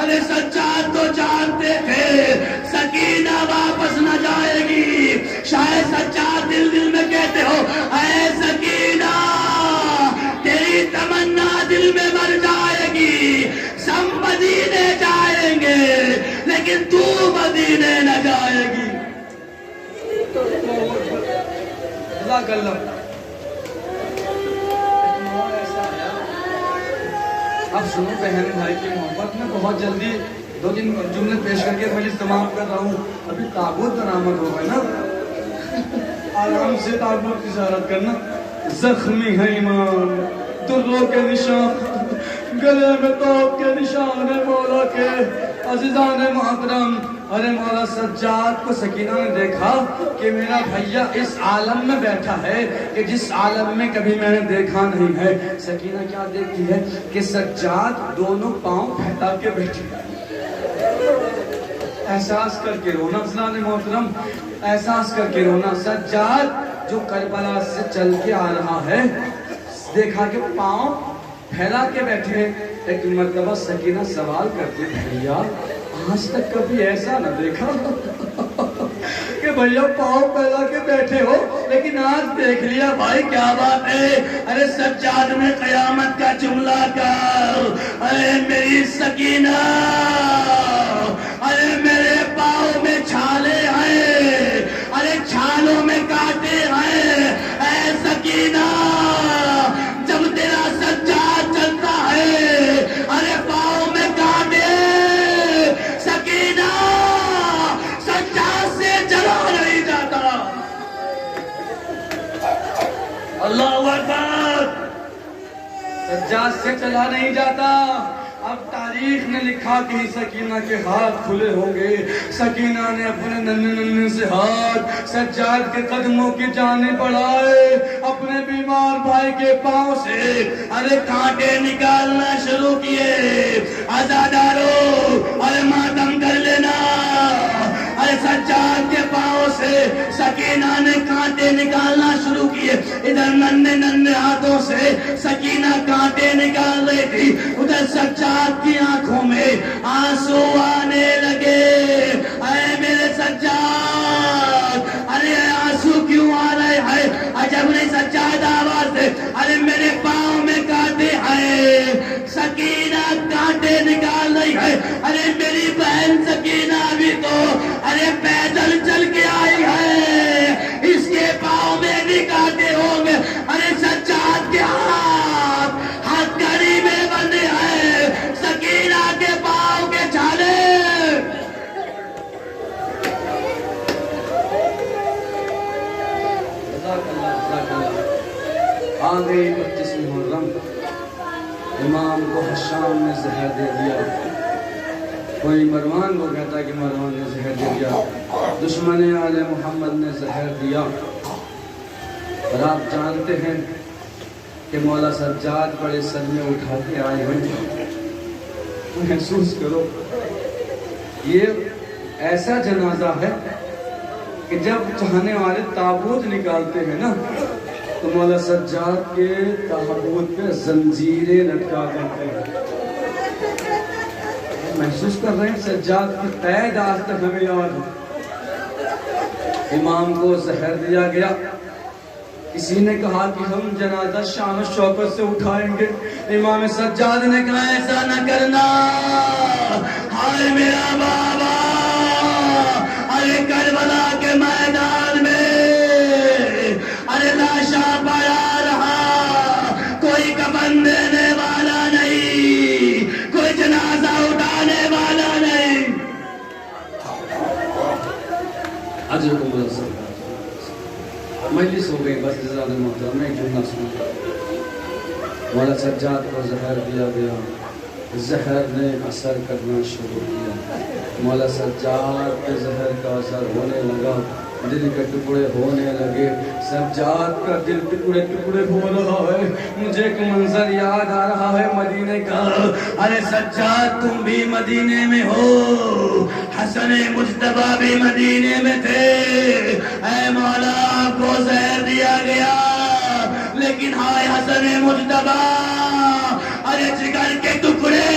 ارے سجاد تو جانتے تھے سکینہ واپس نہ جائے گی۔ شاید سجاد دل دل میں کہتے ہو، اے سکینہ تیری تمنا دل میں مر جائے گی، سب مدینے جائیں گے لیکن تو مدینے نہ جائے گی۔ جزاک اللہ۔ اب سنو بہن بھائی کی محبت میں بہت جلدی دو تین جملے پیش کر کے مجلس تمام کر رہا ہوں۔ ابھی تابوت برآمد ہو گئے نا، آرام سے تابوت کی زیارت کرنا۔ زخمی ہے ایمان، دروں کے نشان، گلے میں توپ کے نشان ہے مولا کے۔ عزیزان محترم، ارے مولا سجاد کو سکینہ نے دیکھا کہ میرا بھیا اس عالم میں بیٹھا ہے کہ جس عالم میں کبھی میں نے دیکھا نہیں ہے۔ سکینہ کیا دیکھتی ہے کہ سجاد دونوں پاؤں پھیلا کے بیٹھے، احساس کر کے رونا۔ عزیزان محترم، احساس کر کے رونا۔ سجاد جو کربلا سے چل کے آ رہا ہے، دیکھا کہ پاؤں پھیلا کے بیٹھے۔ ایک مرتبہ سکینہ سوال کرتی، بھیا آج تک کبھی ایسا نہ دیکھا کہ بھیا پاؤں پھیلا کے بیٹھے ہو، لیکن آج دیکھ لیا بھائی، کیا بات ہے؟ ارے سجاد نے قیامت کا جملہ کہا، ارے میری سکینہ، ارے میرے پاؤں میں چھالے ہیں، ارے چھالوں میں کانٹے ہیں۔ اے سکینہ جب تیرا سجاد چلتا ہے، ارے پاؤں میں کانٹے، سکینہ سجاد سے چلا نہیں جاتا۔ اللہ اکبر، سجاد سے چلا نہیں جاتا۔ اب تاریخ نے لکھا کہ سکینہ کے ہاتھ کھلے ہوں گے۔ سکینہ نے اپنے ننھے ننھے سے ہاتھ سجاد کے قدموں کی جانب بڑھائے، اپنے بیمار بھائی کے پاؤں سے ارے کانٹے نکالنا شروع کیے۔ عزادارو ارے ماتم کر لینا، ارے سجاد کے پاؤں سے سکینہ نے کانٹے نکالنا شروع کیے۔ ادھر ننھے ننھے ہاتھوں سے سکینہ کانٹے نکال رہی تھی، ادھر سجاد کی آنکھوں میں آنسو آنے لگے۔ اے میرے سجاد، ارے آنسو کیوں آ رہے ہیں؟ عجب نہیں سجاد آواز دے، ارے میرے پاؤں میں کانٹے ہیں۔ سکینہ کانٹے نکال رہی ہے، ارے میری بہن سکینہ بھی تو ارے پیدل چل کے آئی ہے، اس کے پاؤں میں آ گئی 25 محرم، امام کو حشام نے زہر دے دیا، کوئی مروان کو کہتا کہ مروان نے زہر دے دیا، دشمن آل محمد نے زہر دیا۔ اور آپ جانتے ہیں کہ مولا سجاد بڑے صدمے اٹھا کے آئے ہیں۔ محسوس کرو، یہ ایسا جنازہ ہے کہ جب چاہنے والے تابوت نکالتے ہیں نا تو مولا سجاد کے تابوت پہ زنجیریں لٹکا دیتے ہیں۔ محسوس کر رہے ہیں سجاد کی قید آج تک ہمیں یاد ہے۔ امام کو زہر دیا گیا، کسی نے کہا کہ ہم جنازہ شان و شوکت سے اٹھائیں گے، امام سجاد نے کہا ایسا نہ کرنا، ہائے میرا بابا، ارے کربلا کے میدان میں ارے لاشا پڑا رہا، کوئی کفن دینے والا نہیں، کوئی جنازہ اٹھانے والا نہیں۔ عجب مولا سجاد، مجلس ہو گئی بس زیادہ محترم، میں جملہ سنا۔ مولا سجاد کو زہر دیا گیا، زہر نے اثر کرنا شروع کیا، مولا سجاد کے زہر کا اثر ہونے لگا، دل کے ٹکڑے ہونے لگے، سجاد کا دل ٹکڑے ٹکڑے ہو رہا ہے۔ مجھے ایک منظر یاد آ رہا ہے مدینے کا، ارے سجاد تم بھی مدینے میں ہو، حسن مجتبیٰ بھی مدینے میں تھے، اے مولا آپ کو زہر دیا گیا، لیکن ہائے حسن مجتبیٰ، ارے جگر کے ٹکڑے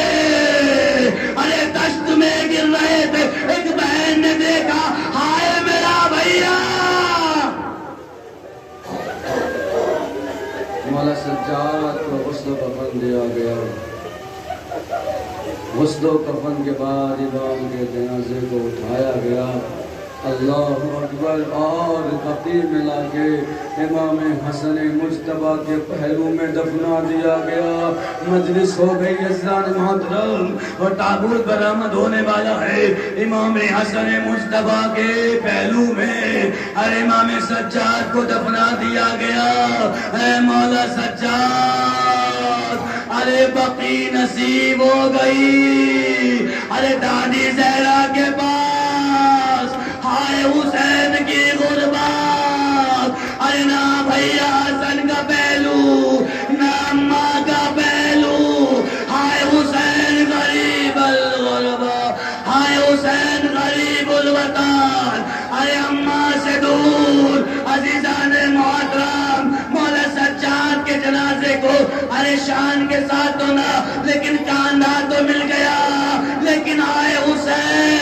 ارے دشت میں گر رہے تھے، ایک بہن نے دیکھا ہائے میرا بھیا، مولا سجاد کو غسل و کفن دیا گیا۔ غسل و کفن کے بعد امام کے جنازے کو اٹھایا گیا، اللہ اکبر، اور بقیع میں لا کے امام حسن مجتبیٰ کے پہلو میں دفنا دیا گیا۔ مجلس ہو گئی عزیزان محترم، اور تابوت برآمد ہونے والا ہے، امام حسن مجتبیٰ کے پہلو میں اور امام سجاد کو دفنا دیا گیا۔ اے مولا سجاد، ارے بقیع نصیب ہو گئی، ارے دادی زہرا کے پاس، ہائے حسین کی غربت، ارے نہ بھیا حسن کا پہلو، نہ اماں کا پہلو، ہائے حسین غریب الغربا، ہائے حسین غریب الوطن، ارے اماں سے دور۔ عزیزان محترم، مولا سجاد کے جنازے کو ارے شان کے ساتھ تو نہ لیکن کاندھا تو مل گیا، لیکن آئے حسین